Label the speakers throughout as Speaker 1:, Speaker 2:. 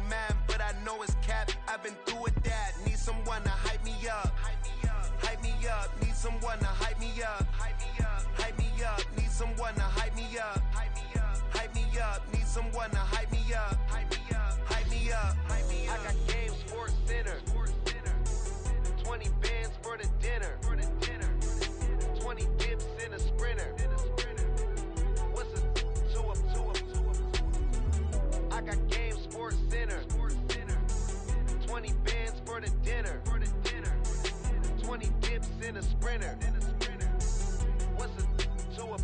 Speaker 1: man, but I know it's cap. I've been through with that. Need someone to hype me up. Hype me up. Need someone to hype me up. Hype me up. Need someone to hype me up. Hype me up. Need someone to hype me up. Hype me up. I got Game Sports Center. 20 bands for the dinner. 20 dips in a sprinter. What's a 2 up? I got Game Sports Center. 20 bands for the dinner. 20 dips in a sprinter. What's a 2 up?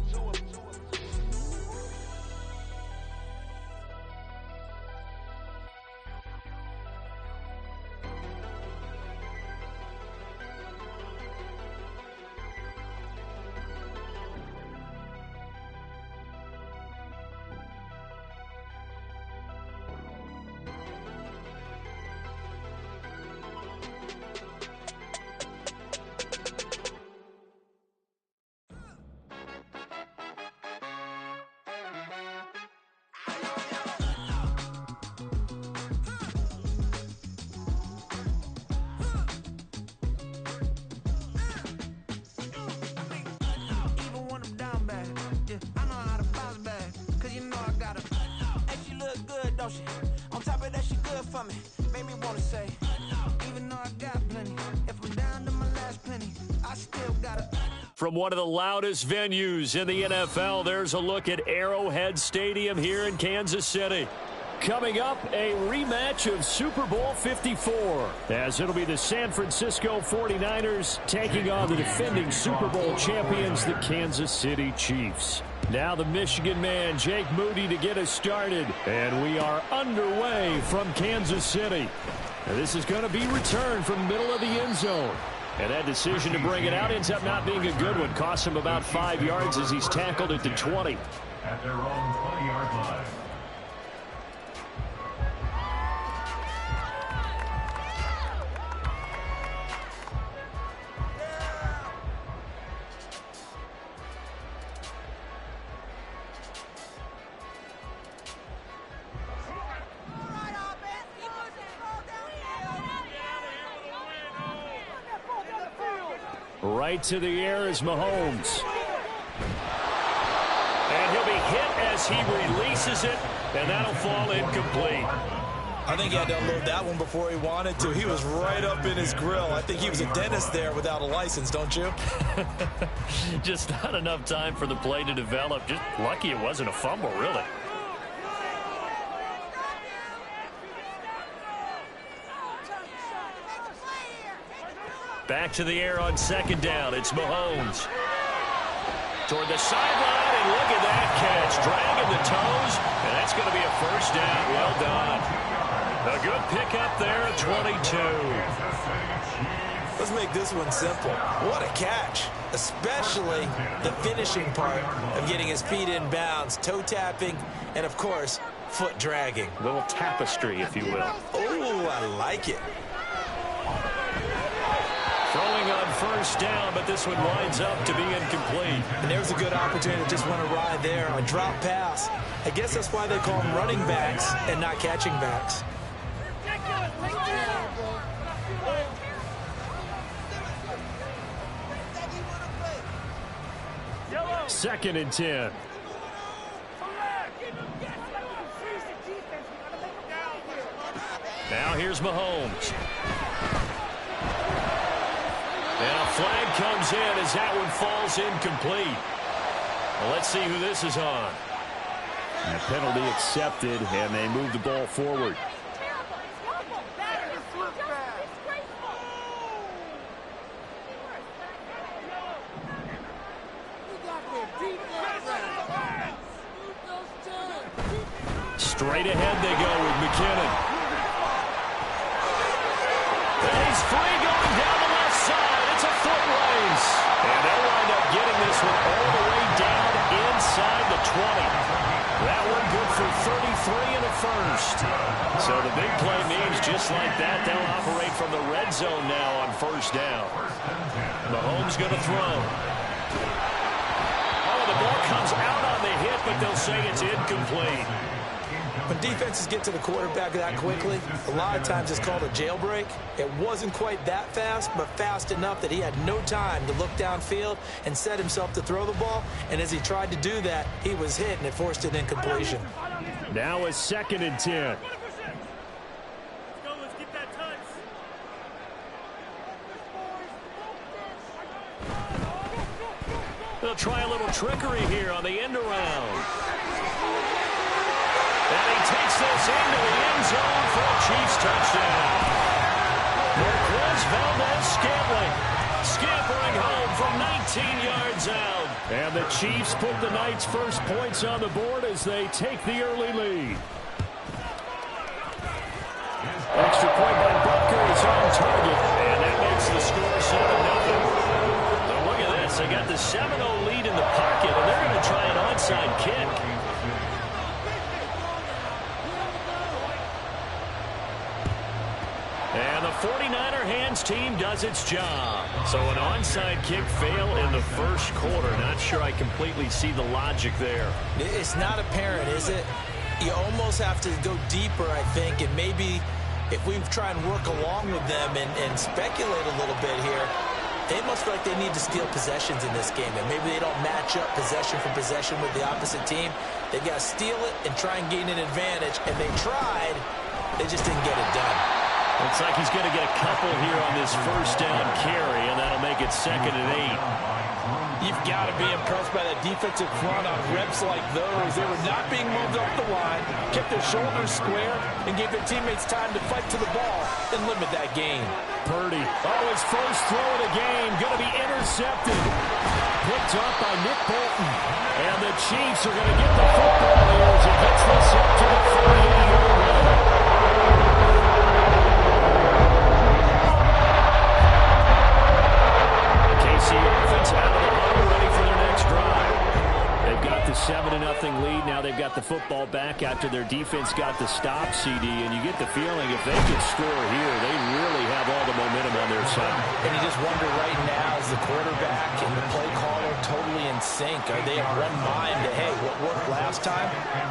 Speaker 2: On top of that, she good for me. Made me wanna say, even though I got plenty, if I'm down to my last penny, I still gotta.
Speaker 3: From one of the loudest venues in the NFL, there's a look at Arrowhead Stadium here in Kansas City. Coming up, a rematch of Super Bowl 54, as it'll be the San Francisco 49ers taking on the defending Super Bowl champions, the Kansas City Chiefs. Now the Michigan man, Jake Moody, to get us started. And we are underway from Kansas City. Now this is going to be returned from the middle of the end zone. And that decision to bring it out ends up not being a good one. Costs him about 5 yards as he's tackled at the 20.
Speaker 4: At their own 20-yard line.
Speaker 3: Right to the air is Mahomes. And he'll be hit as he releases it, and that'll fall incomplete.
Speaker 5: I think he had to unload that one before he wanted to. He was right up in his grill. I think he was a dentist there without a license, don't you?
Speaker 3: Just not enough time for the play to develop. Just lucky it wasn't a fumble, really. Back to the air on second down. It's Mahomes. Toward the sideline, and look at that catch. Dragging the toes, and that's going to be a first down. Well done. A good pickup there at 22.
Speaker 5: Let's make this one simple. What a catch, especially the finishing part of getting his feet in bounds, toe tapping, and, of course, foot dragging.
Speaker 3: A little tapestry, if you will.
Speaker 5: Oh, I like it.
Speaker 3: Throwing on first down, but this one winds up to be incomplete.
Speaker 5: And there's a good opportunity to just want to ride there on a drop pass. I guess that's why they call them running backs and not catching backs.
Speaker 3: Second and 10. Now here's Mahomes. And a flag comes in as that one falls incomplete. Well, let's see who this is on.
Speaker 6: And a penalty accepted, and they move the ball forward.
Speaker 3: Straight ahead they go with McKinnon. And he's free going down the left side. It's a foot race. And they'll wind up getting this one all the way down inside the 20. That one good for 33 and a first. So the big play means just like that, they'll operate from the red zone now on first down. Mahomes going to throw. Oh, the ball comes out on the hit, but they'll say it's incomplete.
Speaker 5: When defenses get to the quarterback that quickly, a lot of times it's called a jailbreak. It wasn't quite that fast, but fast enough that he had no time to look downfield and set himself to throw the ball. And as he tried to do that, he was hit, and it forced an incompletion.
Speaker 3: Now a 2nd and 10. They'll try a little trickery here on the end around. And he takes this into the end zone for a Chiefs touchdown. Marquez Valdes-Scantling scampering home from 19 yards out. And the Chiefs put the Knights' first points on the board as they take the early lead. Extra point by Butker is on target. And that makes the score 7-0. They got the 7-0 lead in the pocket, and they're going to try an onside kick. And the 49er hands team does its job. So an onside kick fail in the first quarter. Not sure I completely see the logic there.
Speaker 5: It's not apparent, is it? You almost have to go deeper, I think, and maybe if we try and work along with them and speculate a little bit here, they must feel like they need to steal possessions in this game, and maybe they don't match up possession for possession with the opposite team. They've got to steal it and try and gain an advantage, and they tried. They just didn't get it done.
Speaker 3: Looks like he's going to get a couple here on this first down carry, and that'll make it 2nd and 8.
Speaker 7: You've got to be impressed by that defensive front on reps like those. They were not being moved off the line, kept their shoulders square, and gave their teammates time to fight to the ball and limit that gain.
Speaker 3: Purdy, his first throw of the game, going to be intercepted. Picked up by Nick Bolton. And the Chiefs are going to get the football here as it gets this up to the 48-yard line. KC offense out of the huddle, ready for their next drive. They've got the 7-0 lead. Now they've got the football back after their defense got the stop, CD. And you get the feeling if they could score here, they really have all the momentum on their side.
Speaker 7: And you just wonder right now, is the quarterback and the play caller totally in sync? Are they of one mind that, hey, what worked last time?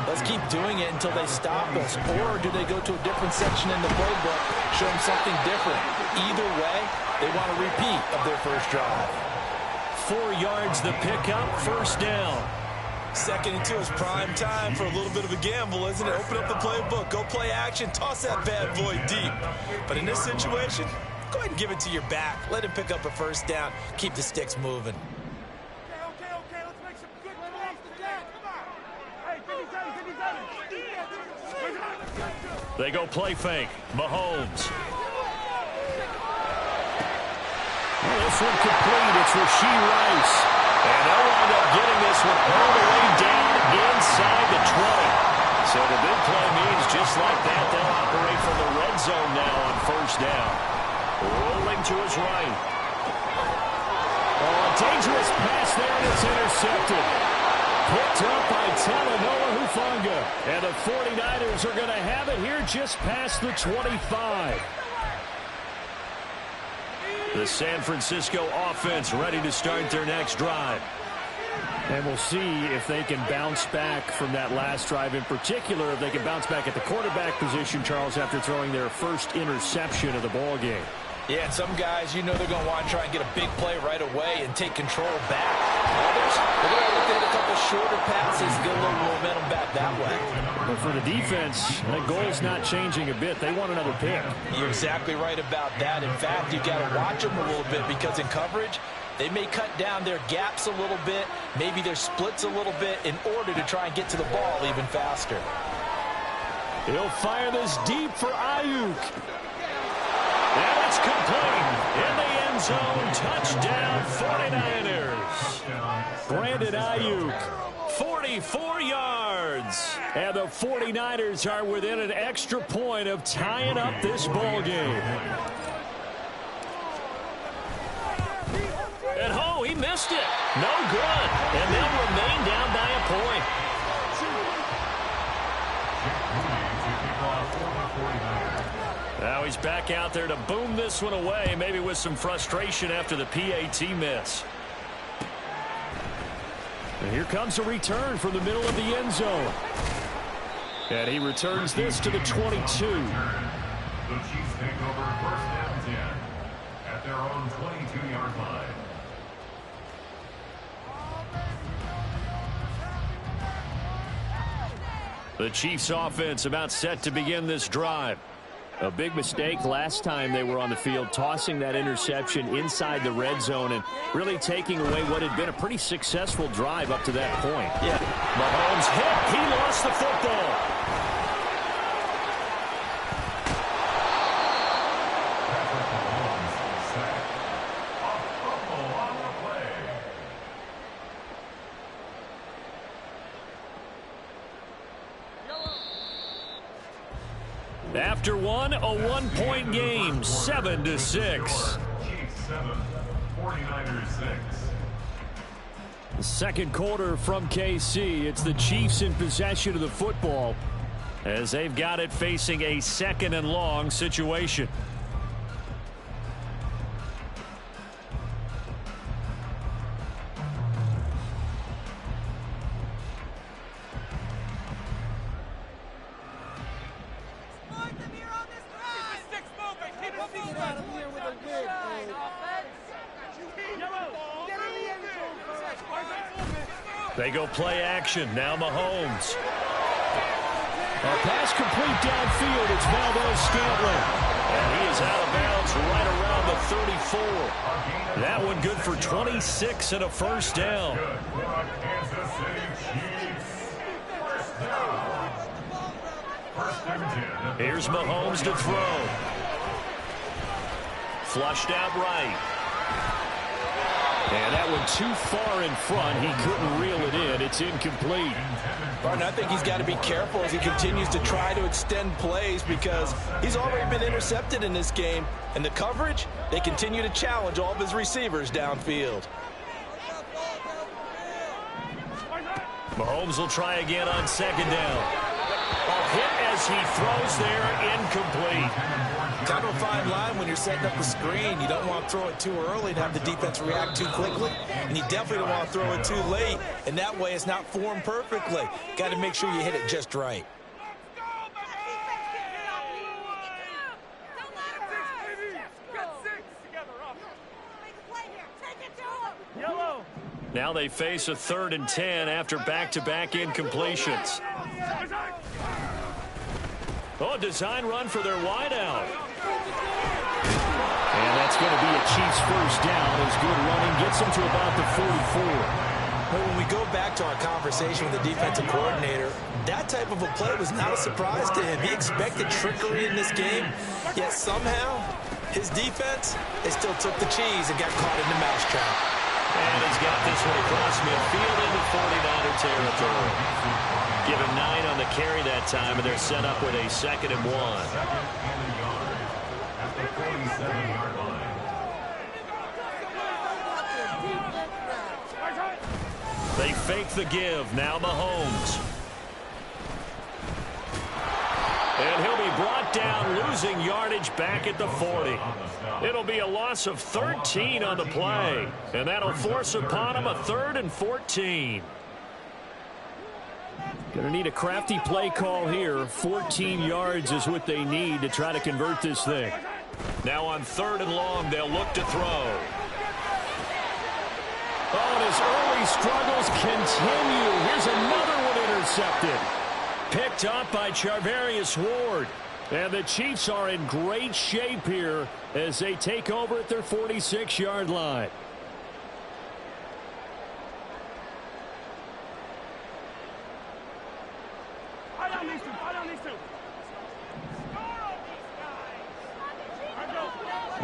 Speaker 7: Let's keep doing it until they stop us. Or do they go to a different section in the playbook, show them something different? Either way, they want a repeat of their first drive.
Speaker 3: 4 yards the pickup, first down.
Speaker 5: 2nd and 2 is prime time for a little bit of a gamble, isn't it? Open up the playbook, go play action, toss that bad boy deep. But in this situation, go ahead and give it to your back. Let him pick up a first down, keep the sticks moving.
Speaker 8: Okay, let's make some good plays today. Come on. Hey,
Speaker 3: They go play fake. Mahomes. This one complete. It's Rashee Rice. And they'll wind up getting this one all the way down inside the 20. So the big play means just like that, they'll operate from the red zone now on first down. Rolling to his right. Oh, a dangerous pass there, and it's intercepted. Picked up by Talanoa Hufanga. And the 49ers are going to have it here just past the 25. The San Francisco offense ready to start their next drive. And we'll see if they can bounce back from that last drive in particular, if they can bounce back at the quarterback position, Charles, after throwing their first interception of the ball game.
Speaker 7: Yeah, and some guys, you know they're going to want to try and get a big play right away and take control back. Others, they're going to look at a couple shorter passes, get a little momentum back that way.
Speaker 3: But for the defense, the goal's not changing a bit. They want another pick.
Speaker 7: You're exactly right about that. In fact, you've got to watch them a little bit because in coverage, they may cut down their gaps a little bit, maybe their splits a little bit in order to try and get to the ball even faster.
Speaker 3: He'll fire this deep for Ayuk. And it's complete in the end zone. Touchdown, 49ers. Brandon Ayuk, 44 yards. And the 49ers are within an extra point of tying up this ball game. And oh, he missed it. No good. And they'll remain down by a point. Now he's back out there to boom this one away, maybe with some frustration after the PAT miss. And here comes a return from the middle of the end zone. And he returns this to the 22.
Speaker 4: The Chiefs take over first and 10 at their own 22-yard line.
Speaker 3: The Chiefs offense about set to begin this drive. A big mistake last time they were on the field, tossing that interception inside the red zone and really taking away what had been a pretty successful drive up to that point.
Speaker 5: Yeah.
Speaker 3: Mahomes hit. He lost the football. After one, a one-point game, 7-6.
Speaker 4: Chiefs 7, 49ers 6.
Speaker 3: The second quarter from KC. It's the Chiefs in possession of the football as they've got it facing a second and long situation. They go play action. Now Mahomes. A pass complete downfield. It's Valdez-Scantling. And he is out of bounds right around the 34. That one good for 26 and a first down.
Speaker 4: Kansas City Chiefs. First down. First and 10.
Speaker 3: Here's Mahomes to throw. Flushed out right. And that one too far in front. He couldn't reel it in. It's incomplete.
Speaker 5: Barton, I think he's got to be careful as he continues to try to extend plays because he's already been intercepted in this game. And the coverage, they continue to challenge all of his receivers downfield.
Speaker 3: Mahomes will try again on second down. A hit as he throws there, incomplete.
Speaker 5: Kind of a fine line when you're setting up the screen. You don't want to throw it too early and have the defense react too quickly. And you definitely don't want to throw it too late. And that way it's not formed perfectly. Got to make sure you hit it just right.
Speaker 3: Now they face a 3rd and 10 after back-to-back incompletions. Oh, design run for their wideout. And that's going to be a Chiefs first down as good running gets them to about the 44.
Speaker 5: But when we go back to our conversation with the defensive coordinator, that type of a play was not a surprise to him. He expected trickery in this game, yet somehow his defense, they still took the cheese and got caught in the mousetrap.
Speaker 3: And he's got this one across midfield into 49er territory. Give him 9 on the carry that time, and they're set up with a 2nd and 1.
Speaker 4: At the 47-yard line.
Speaker 3: They fake the give. Now Mahomes. And he'll be brought down, losing yardage back at the 40. It'll be a loss of 13 on the play, and that'll force upon him a 3rd and 14. Going to need a crafty play call here. 14 yards is what they need to try to convert this thing. Now on 3rd and long, they'll look to throw. Oh, and his early struggles continue. Here's another one intercepted. Picked up by Charvarius Ward. And the Chiefs are in great shape here as they take over at their 46-yard line.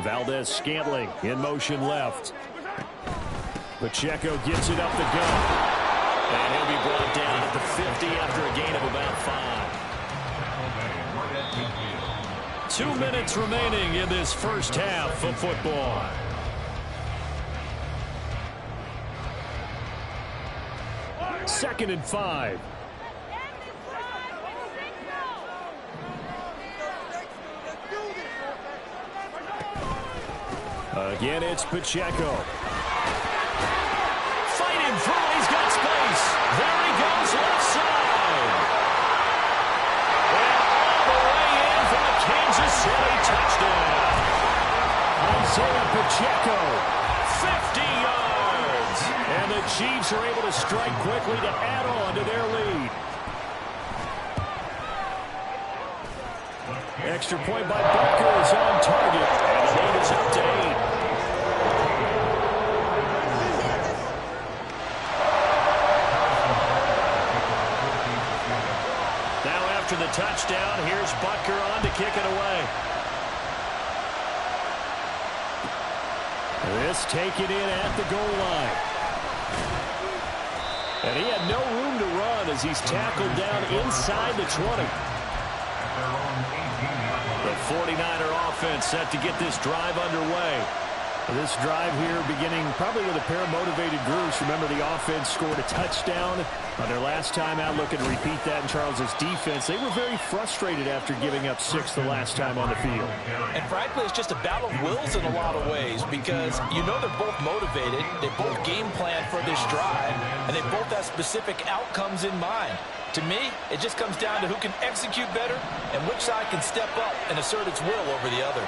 Speaker 3: Valdez-Scantling in motion left. Pacheco gets it up the gut. And he'll be brought down at the 50 after a gain of about 5. 2 minutes remaining in this first half of football. Second and 5. Again, it's Pacheco. Fighting through. He's got space. There he goes, left side. Chiefs are able to strike quickly to add on to their lead. Extra point by Butker is on target, and the lead is up to 8. Now after the touchdown, here's Butker on to kick it away. This taken in at the goal line. And he had no room to run as he's tackled down inside the 20. The 49er offense set to get this drive underway. This drive here beginning probably with a pair of motivated groups. Remember, the offense scored a touchdown on their last time out. Looking to repeat that in Charles's defense. They were very frustrated after giving up 6 the last time on the field.
Speaker 7: And frankly, it's just a battle of wills in a lot of ways because you know they're both motivated. They both game plan for this drive, and they both have specific outcomes in mind. To me, it just comes down to who can execute better and which side can step up and assert its will over the other.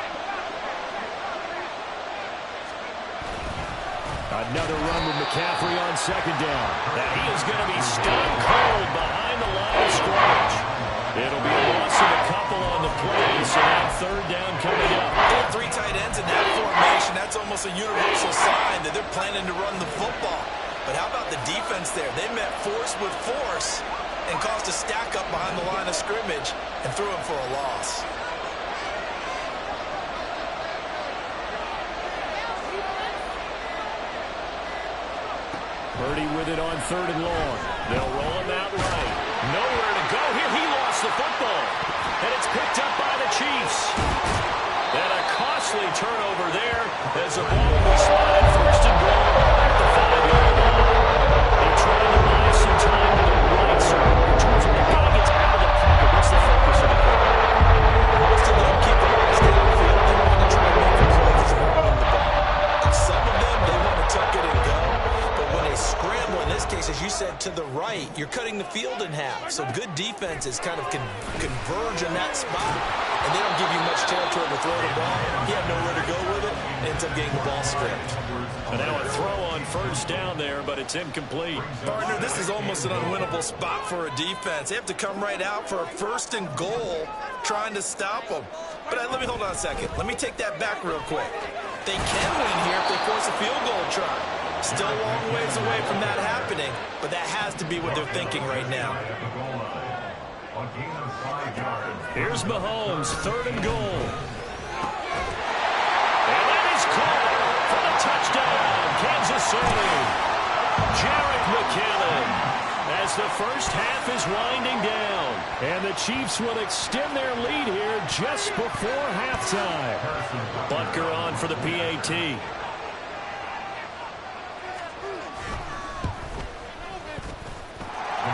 Speaker 3: Another run with McCaffrey on second down. Now he is going to be stone cold behind the line of scrimmage. It'll be a loss of a couple on the play, so that third down coming up.
Speaker 5: They have 3 tight ends in that formation. That's almost a universal sign that they're planning to run the football. But how about the defense there? They met force with force and caused a stack up behind the line of scrimmage and threw him for a loss.
Speaker 3: Purdy with it on third and long. They'll roll him out right. Nowhere to go here. He lost the football. And it's picked up by the Chiefs. And a costly turnover there as the ball will be spotted first and goal at the 5-yard line. They're trying to buy some time to the right, so in terms of the guy gets out of the pocket, what's the focus of the play?
Speaker 5: Most of them keep their eyes downfield. They want to try to make the plays running the ball. And some of them, they want to tuck it and go. When they scramble, in this case, as you said, to the right, you're cutting the field in half. So good defenses kind of converge in that spot, and they don't give you much territory to throw the ball. He had nowhere to go with it, and ends up getting the ball stripped.
Speaker 3: And now a throw on first down there, but it's incomplete.
Speaker 5: Partner, this is almost an unwinnable spot for a defense. They have to come right out for a first and goal trying to stop them. But let me hold on a second. Let me take that back real quick. They can win here if they force a field goal try. Still a long ways away from that happening, but that has to be what they're thinking right now.
Speaker 3: Here's Mahomes, third and goal. And that is caught for the touchdown, Kansas City. Jerick McKinnon, as the first half is winding down. And the Chiefs will extend their lead here just before halftime. Butker on for the PAT.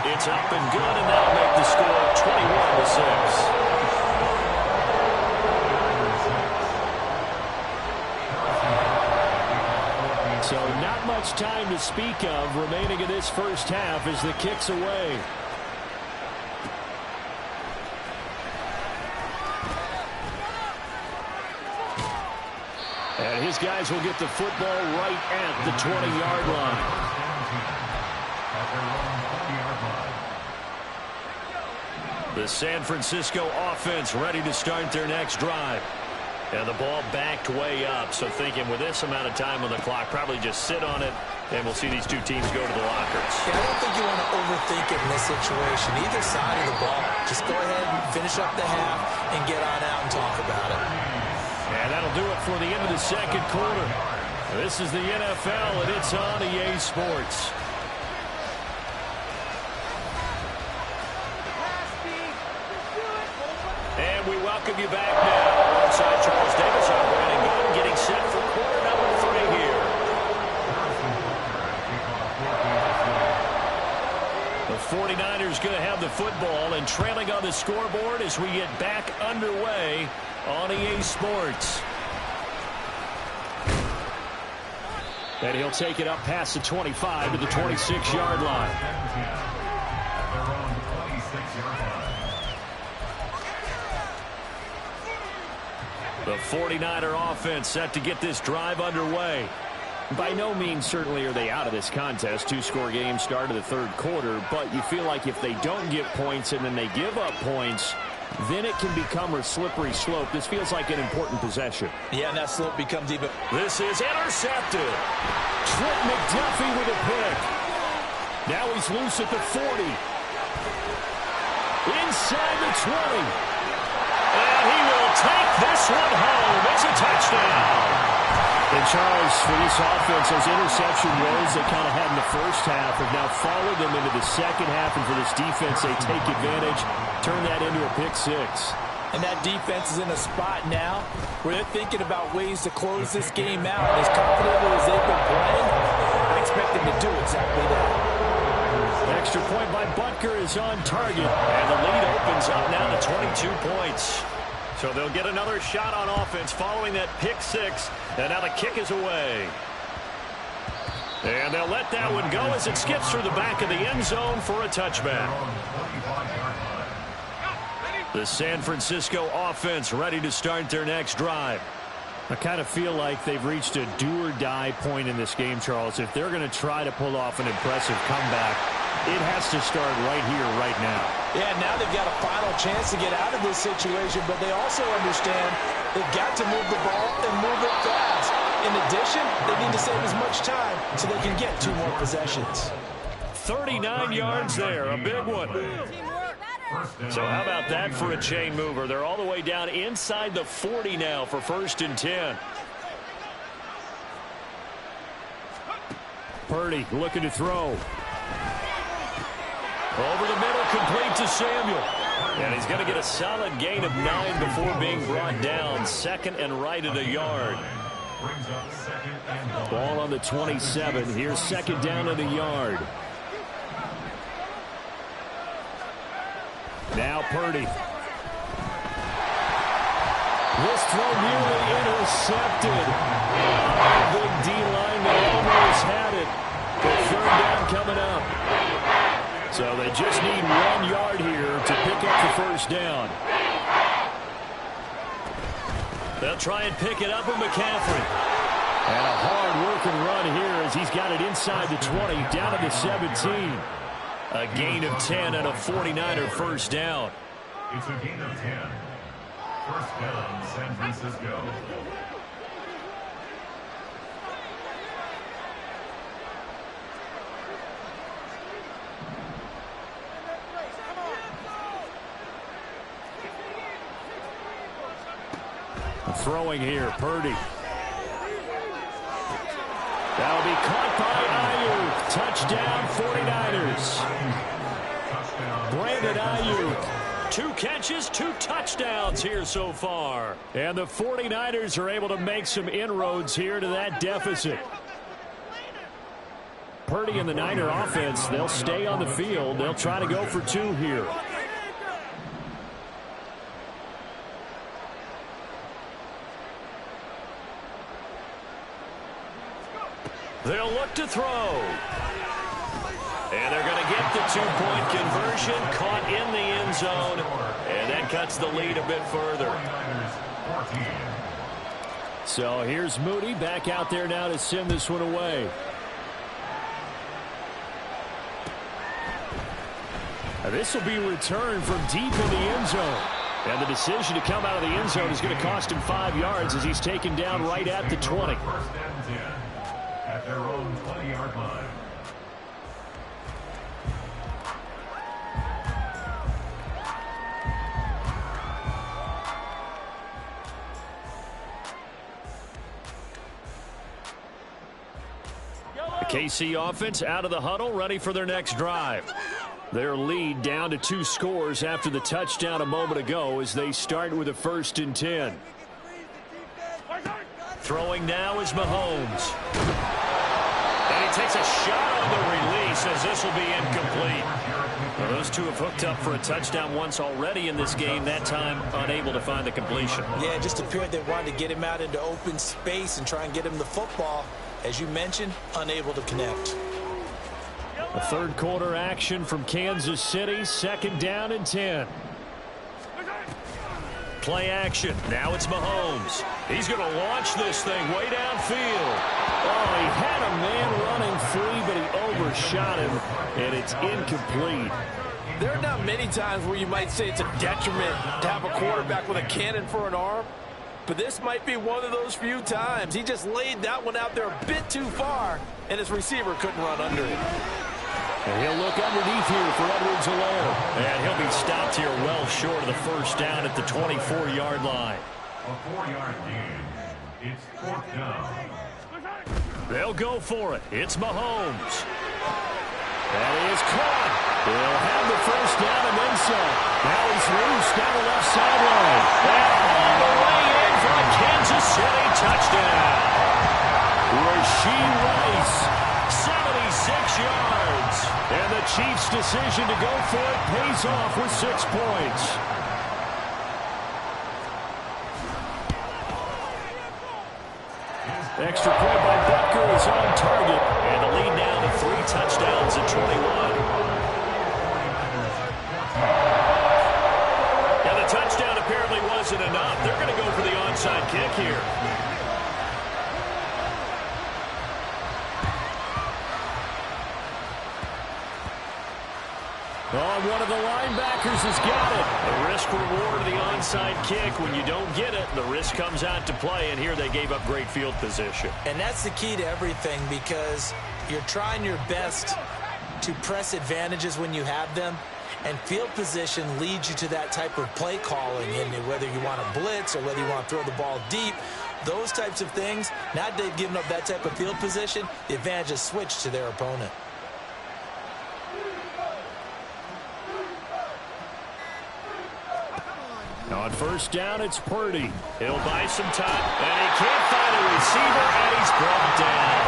Speaker 3: It's up and good, and that'll make the score 21-6. So not much time to speak of remaining in this first half as the kick's away. And his guys will get the football right at the 20-yard line. The San Francisco offense ready to start their next drive. And the ball backed way up, so thinking with this amount of time on the clock, probably just sit on it, and we'll see these two teams go to the lockers.
Speaker 7: Yeah, I don't think you want to overthink it in this situation. Either side of the ball. Just go ahead and finish up the half and get on out and talk about it.
Speaker 3: And that'll do it for the end of the second quarter. This is the NFL, and it's on EA Sports. And we welcome you back now. Alongside Charles Davis, I'm Brandon Gunn, getting set for quarter number 3 here. The 49ers going to have the football and trailing on the scoreboard as we get back underway on EA Sports. And he'll take it up past the 25 to the 26-yard line. The 49er offense set to get this drive underway. By no means certainly are they out of this contest. Two-score game start of the third quarter, but you feel like if they don't get points and then they give up points, then it can become a slippery slope. This feels like an important possession.
Speaker 7: Yeah, and that slope becomes even...
Speaker 3: This is intercepted. Trent McDuffie with a pick. Now he's loose at the 40. Inside the 20. And he will take this one home. It's a touchdown. And Charles, for this offense, those interception woes they kind of had in the first half have now followed them into the second half. And for this defense, they take advantage, turn that into a pick six.
Speaker 7: And that defense is in a spot now where they're thinking about ways to close this game out. And as confidently as they've been playing, I expect them to do exactly that.
Speaker 3: Extra point by Butker is on target. And the lead opens up now to 22 points. So they'll get another shot on offense following that pick six. And now the kick is away. And they'll let that one go as it skips through the back of the end zone for a touchback. The San Francisco offense ready to start their next drive. I kind of feel like they've reached a do-or-die point in this game, Charles. If they're going to try to pull off an impressive comeback, it has to start right here, right now.
Speaker 7: Yeah, now they've got a final chance to get out of this situation, but they also understand they've got to move the ball and move it fast. In addition, they need to save as much time so they can get 2 more possessions.
Speaker 3: 39 yards there, a big one. So how about that for a chain mover? They're all the way down inside the 40 now for 1st and 10. Purdy looking to throw. Over the middle, complete to Samuel. And he's going to get a solid gain of 9 before being brought down. Second and right at a yard. Ball on the 27. Here's second down at a yard. Now Purdy. This throw nearly intercepted. Big D-line that almost had it. But 3rd down coming up. So they just need 1 yard here to pick up the 1st down. They'll try and pick it up with McCaffrey. And a hard-working run here as he's got it inside the 20, down to the 17. A gain of 10 and a 49er 1st down.
Speaker 4: It's a gain of 10. 1st down, San Francisco.
Speaker 3: Throwing here, Purdy. That'll be caught by Ayuk. Touchdown, 49ers. Brandon Ayuk. 2 catches, 2 touchdowns here so far. And the 49ers are able to make some inroads here to that deficit. Purdy and the Niner offense, they'll stay on the field. They'll try to go for 2 here. They'll look to throw. And they're going to get the 2-point conversion, caught in the end zone. And that cuts the lead a bit further. So here's Moody back out there now to send this one away. This will be returned from deep in the end zone. And the decision to come out of the end zone is going to cost him 5 yards as he's taken down right at the 20.
Speaker 4: At their own 20-yard line.
Speaker 3: The KC offense out of the huddle, ready for their next drive. Their lead down to 2 scores after the touchdown a moment ago as they start with a 1st and 10. Throwing now is Mahomes. And he takes a shot on the release as this will be incomplete. Well, those two have hooked up for a touchdown once already in this game, that time unable to find the completion.
Speaker 7: Yeah, it just appeared they wanted to get him out into open space and try and get him the football. As you mentioned, unable to connect.
Speaker 3: A 3rd quarter action from Kansas City, 2nd down and 10. Play action. Now it's Mahomes. He's going to launch this thing way downfield. Oh, he had a man running free, but he overshot him, and it's incomplete.
Speaker 7: There are not many times where you might say it's a detriment to have a quarterback with a cannon for an arm, but this might be one of those few times. He just laid that one out there a bit too far, and his receiver couldn't run under it.
Speaker 3: And he'll look underneath here for Edwards-Helaire. And he'll be stopped here well short of the first down at the 24-yard line.
Speaker 4: A 4-yard gain. It's 4th down.
Speaker 3: They'll go for it. It's Mahomes. That is caught. He'll have the first down and then some. Now he's loose down the left sideline. And all the way in for a Kansas City touchdown. Rashee Rice, 76 yards. And the Chiefs' decision to go for it pays off with 6 points. Extra point by Butker is on target. And the lead now to 3 touchdowns at 21. And the touchdown apparently wasn't enough. They're going to go for the onside kick here. Oh, one of the linebackers has got it. The risk-reward of the onside kick. When you don't get it, the risk comes out to play, and here they gave up great field position.
Speaker 5: And that's the key to everything, because you're trying your best to press advantages when you have them, and field position leads you to that type of play calling, and whether you want to blitz or whether you want to throw the ball deep, those types of things. Now that they've given up that type of field position, the advantage is switched to their opponent.
Speaker 3: On first down, it's Purdy. He'll buy some time, and he can't find a receiver, and he's brought down.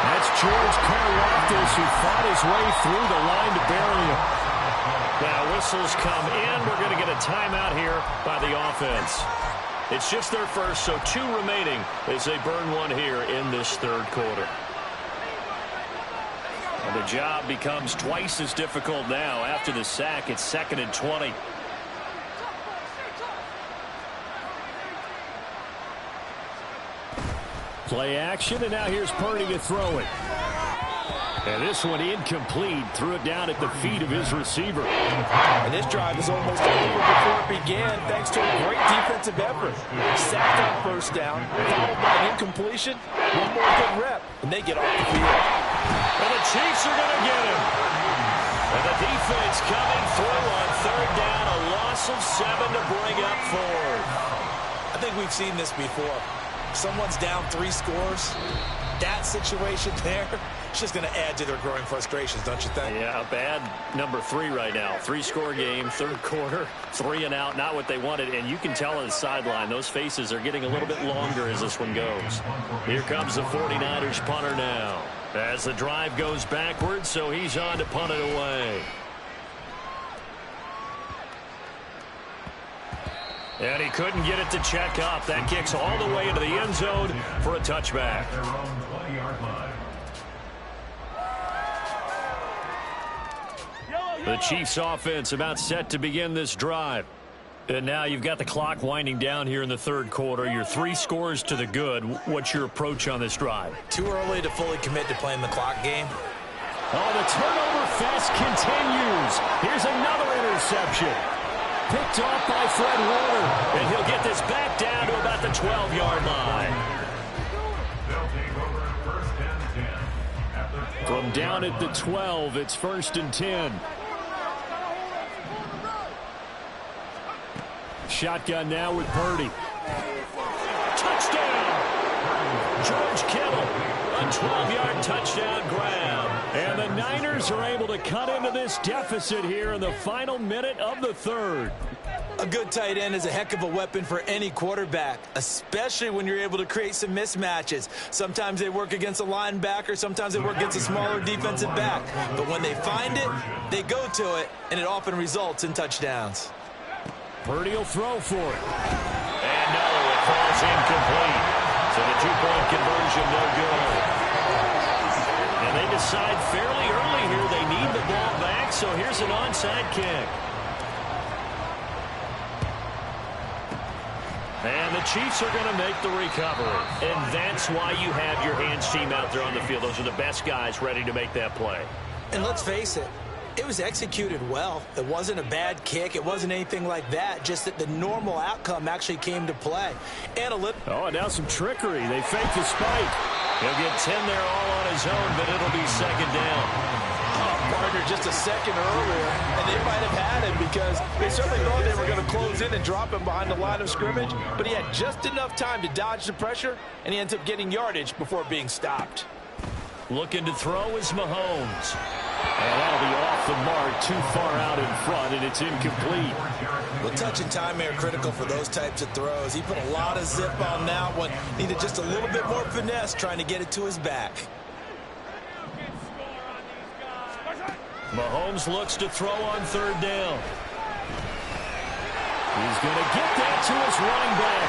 Speaker 3: That's George Karlaftis, who fought his way through the line to bury him. Now, whistles come in. We're going to get a timeout here by the offense. It's just their first, so 2 remaining as they burn one here in this third quarter. And the job becomes twice as difficult now. After the sack, it's 2nd and 20. Play action, and now here's Purdy to throw it. And this one incomplete. Threw it down at the feet of his receiver.
Speaker 7: And this drive is almost over before it began, thanks to a great defensive effort. Sacked on first down, followed by an incompletion. One more good rep, and they get off the field.
Speaker 3: And the Chiefs are going to get him. And the defense coming through on third down. A loss of 7 to bring up 4.
Speaker 5: I think we've seen this before. Someone's down 3 scores. That situation there, it's just going to add to their growing frustrations, don't you think?
Speaker 3: Yeah, bad number 3 right now. 3-score game, third quarter, 3 and out, not what they wanted. And you can tell on the sideline, those faces are getting a little bit longer as this one goes. Here comes the 49ers punter now. As the drive goes backwards, so he's on to punt it away. And he couldn't get it to check up. That kicks all the way into the end zone for a touchback.
Speaker 4: Their own 20-yard line.
Speaker 3: The Chiefs offense about set to begin this drive. And now you've got the clock winding down here in the third quarter. You're 3 scores to the good. What's your approach on this drive?
Speaker 5: Too early to fully commit to playing the clock game.
Speaker 3: Oh, the turnover fest continues. Here's another interception. Picked off by Fred Warner. And he'll get this back down to about the 12-yard line.
Speaker 4: They'll take over 1st and 10.
Speaker 3: From down at the 12, it's 1st and 10. Shotgun now with Purdy. Touchdown! George Kittle, a 12-yard touchdown grab. And the Niners are able to cut into this deficit here in the final minute of the third.
Speaker 5: A good tight end is a heck of a weapon for any quarterback, especially when you're able to create some mismatches. Sometimes they work against a linebacker, sometimes they work against a smaller defensive back. But when they find it, they go to it, and it often results in touchdowns.
Speaker 3: Purdy will throw for it. And no, it falls incomplete. So the 2-point conversion no good. And they decide fairly early here they need the ball back, so here's an onside kick. And the Chiefs are going to make the recovery. And that's why you have your hands team out there on the field. Those are the best guys ready to make that play.
Speaker 5: And let's face it, it was executed well. It wasn't a bad kick. It wasn't anything like that. Just that the normal outcome actually came to play.
Speaker 3: Oh, and now some trickery. They fake the spike. He'll get 10 there all on his own, but it'll be second down.
Speaker 7: Partner just a second earlier, and they might have had him because they certainly thought they were going to close in and drop him behind the line of scrimmage, but he had just enough time to dodge the pressure, and he ends up getting yardage before being stopped.
Speaker 3: Looking to throw is Mahomes. And that'll be off the mark, too far out in front, and it's incomplete.
Speaker 5: Well, touch and time are critical for those types of throws. He put a lot of zip on that one. Needed just a little bit more finesse trying to get it to his back.
Speaker 3: Mahomes looks to throw on third down. He's going to get that to his running back.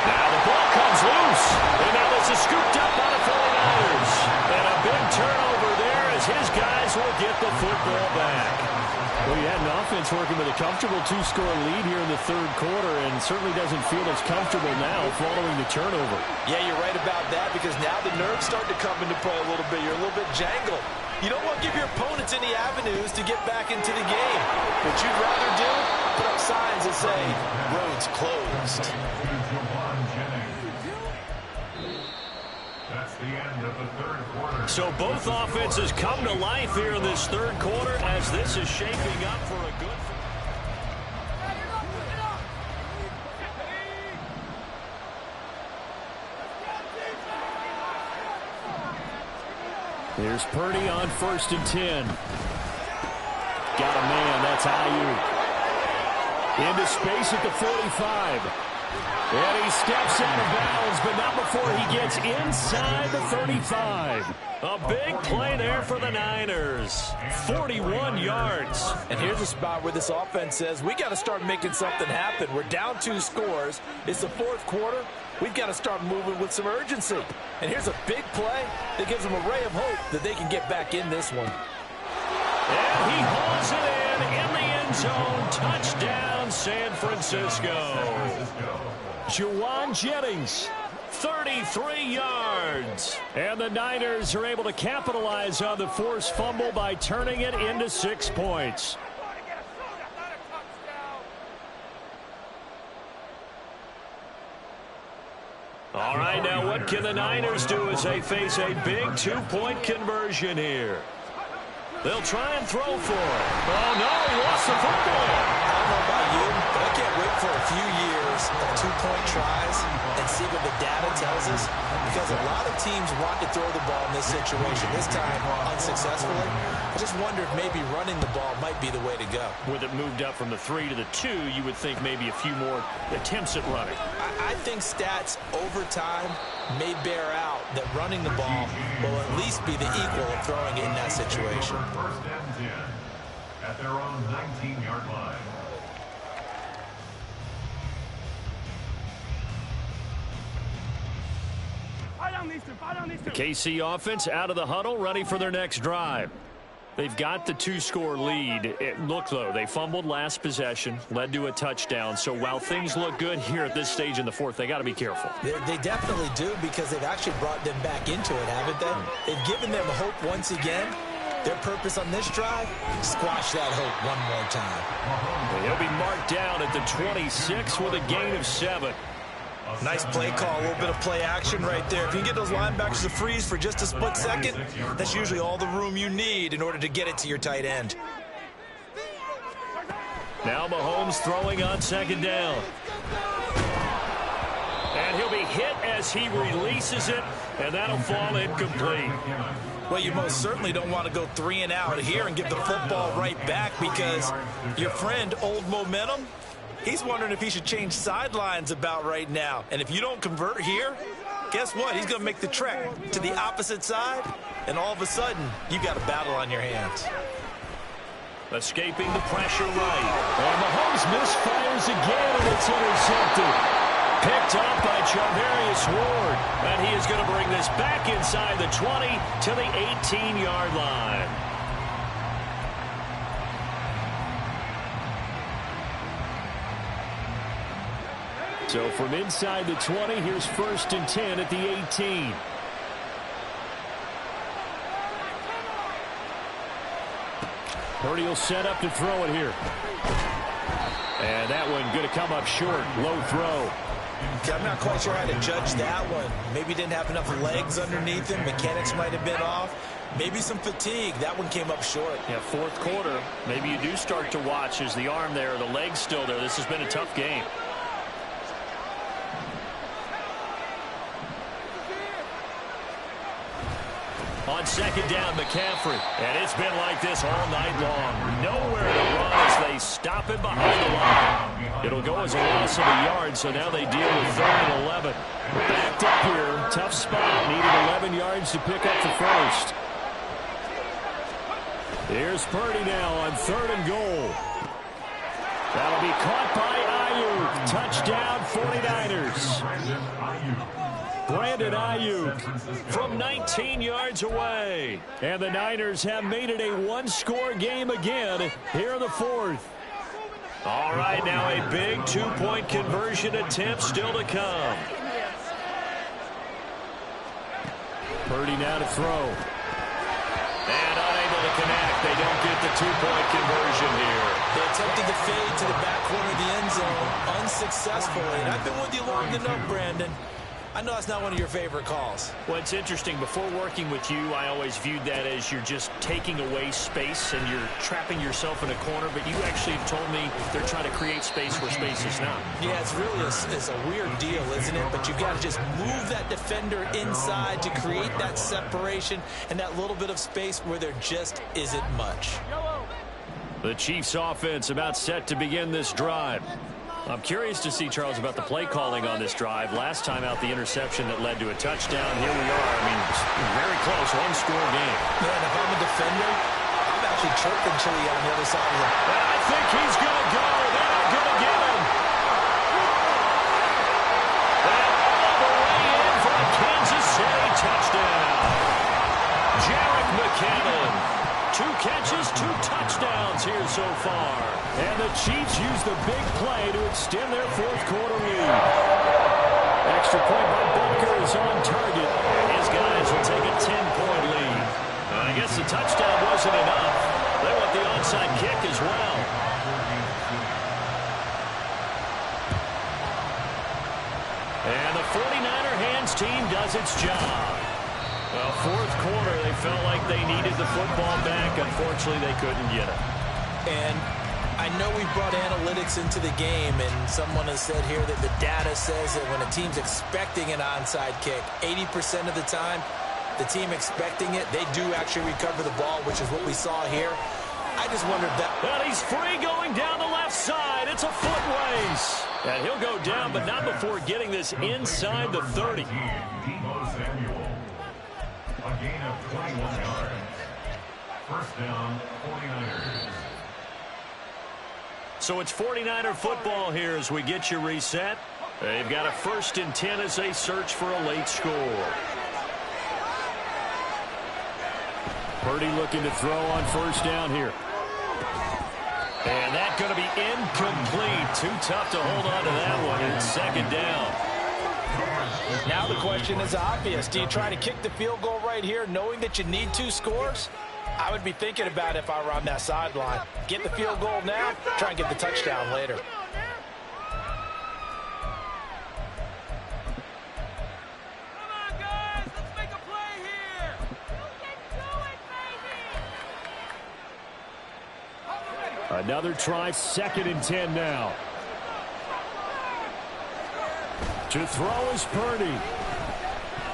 Speaker 3: Now the ball comes loose. And now this is scooped up by the 49ers. And a big turnover there as his guys will get the football back. Well, you had an offense working with a comfortable two-score lead here in the third quarter and certainly doesn't feel as comfortable now following the turnover.
Speaker 7: Yeah, you're right about that because now the nerves start to come into play a little bit. You're a little bit jangled. You don't want to give your opponents any avenues to get back into the game. What you'd rather do, put up signs that say, roads closed.
Speaker 4: That's the end of the third quarter.
Speaker 3: So both offenses come to life here in this third quarter as this is shaping up for a good... Here's Purdy on 1st and 10. Got a man, that's Ayuk. Into space at the 45. And he steps out of bounds, but not before he gets inside the 35. A big play there for the Niners. 41 yards.
Speaker 7: And here's a spot where this offense says, we got to start making something happen. We're down 2 scores. It's the fourth quarter. We've got to start moving with some urgency. And here's a big play that gives them a ray of hope that they can get back in this one.
Speaker 3: And he hauls it in the end zone. Touchdown, San Francisco. Juwan Jennings, 33 yards. And the Niners are able to capitalize on the forced fumble by turning it into 6 points. All right, now what can the Niners do as they face a big 2-point conversion here? They'll try and throw for it. Oh, no, he lost the football.
Speaker 5: I don't know about you, but I can't wait for a few years of 2-point tries and see what the data tells us. Because a lot of teams want to throw the ball in this situation. This time, unsuccessfully. I just wonder if maybe running the ball might be the way to go.
Speaker 3: With it moved up from the 3 to the 2, you would think maybe a few more attempts at running.
Speaker 5: I think stats over time may bear out that running the ball will at least be the equal of throwing it in that situation.
Speaker 4: First and 10 at their own 19-yard line.
Speaker 3: The KC offense out of the huddle, ready for their next drive. They've got the 2-score lead. Look, though, they fumbled last possession, led to a touchdown. So while things look good here at this stage in the fourth, they got to be careful.
Speaker 5: They definitely do because they've actually brought them back into it, haven't they? They've given them hope once again. Their purpose on this drive, squash that hope one more time.
Speaker 3: He'll be marked down at the 26 with a gain of 7.
Speaker 5: Nice play call, a little bit of play action right there. If you can get those linebackers to freeze for just a split second, that's usually all the room you need in order to get it to your tight end.
Speaker 3: Now Mahomes throwing on 2nd down. And he'll be hit as he releases it, and that'll fall incomplete.
Speaker 5: Well, you most certainly don't want to go 3 and out here and give the football right back because your friend, Old Momentum, he's wondering if he should change sidelines about right now. And if you don't convert here, guess what? He's going to make the trek to the opposite side, and all of a sudden, you got a battle on your hands.
Speaker 3: Escaping the pressure right. And Mahomes misfires again, and it's intercepted. Picked up by Charvarius Ward. And he is going to bring this back inside the 20 to the 18-yard line. So from inside the 20, here's 1st and 10 at the 18. Purdy will set up to throw it here. And that one going to come up short. Low throw.
Speaker 5: I'm not quite sure how to judge that one. Maybe didn't have enough legs underneath him. Mechanics might have been off. Maybe some fatigue. That one came up short.
Speaker 3: Yeah, 4th quarter. Maybe you do start to watch. Is the arm there, the leg's still there? This has been a tough game. On 2nd down, McCaffrey. And it's been like this all night long. Nowhere to run as they stop him behind the line. It'll go as a loss of a yard, so now they deal with 3rd and 11. Backed up here. Tough spot. Needed 11 yards to pick up the first. Here's Purdy now on 3rd and goal. That'll be caught by Ayuk. Touchdown, 49ers. Brandon Ayuk from 19 yards away. And the Niners have made it a one-score game again here in the 4th. All right, now a big 2-point conversion attempt still to come. Purdy now to throw. And unable to connect. They don't get the 2-point conversion here.
Speaker 5: They attempted to fade to the back corner of the end zone unsuccessfully. And I've been with you long enough, Brandon. I know that's not one of your favorite calls.
Speaker 3: Well, it's interesting. Before working with you, I always viewed that as you're just taking away space and you're trapping yourself in a corner. But you actually told me they're trying to create space where space is not.
Speaker 5: Yeah, it's really a weird deal, isn't it? But you've got to just move that defender inside to create that separation and that little bit of space where there just isn't much.
Speaker 3: The Chiefs offense about set to begin this drive. I'm curious to see, Charles, about the play calling on this drive. Last time out, the interception that led to a touchdown. Here we are. I mean, very close, one-score game.
Speaker 5: Man, if I'm a defender, I'm actually chirping Chili on the other side of him.
Speaker 3: I think he's going to go. They're not going to get him. And all the way in for a Kansas City touchdown. Jerick McKinnon. 2 catches, 2 touchdowns here so far. And the Chiefs use the big play to extend their 4th quarter lead. Extra point by Butker is on target. His guys will take a 10-point lead. I guess the touchdown wasn't enough. They want the onside kick as well. And the 49er hands team does its job. Well, 4th quarter, they felt like they needed the football back. Unfortunately, they couldn't get it.
Speaker 5: And I know we brought analytics into the game, and someone has said here that the data says that when a team's expecting an onside kick, 80% of the time, the team expecting it, they do actually recover the ball, which is what we saw here. I just wondered that.
Speaker 3: Well, he's free going down the left side. It's a foot race. And he'll go down, but not before getting this inside the 30.
Speaker 4: A gain of 21 yards. First down, 49ers.
Speaker 3: So it's 49er football here as we get you reset. They've got a 1st and 10 as they search for a late score. Purdy looking to throw on 1st down here. And that's going to be incomplete. Too tough to hold on to that one. And 2nd down.
Speaker 7: Now the question is obvious. Do you try to kick the field goal right here knowing that you need 2 scores? I would be thinking about it if I were on that sideline. Get the field goal now, try and get the touchdown later.
Speaker 8: Come on, guys. Let's make a play here. You can do it, baby.
Speaker 3: Another try, 2nd and 10 now. To throw is Purdy.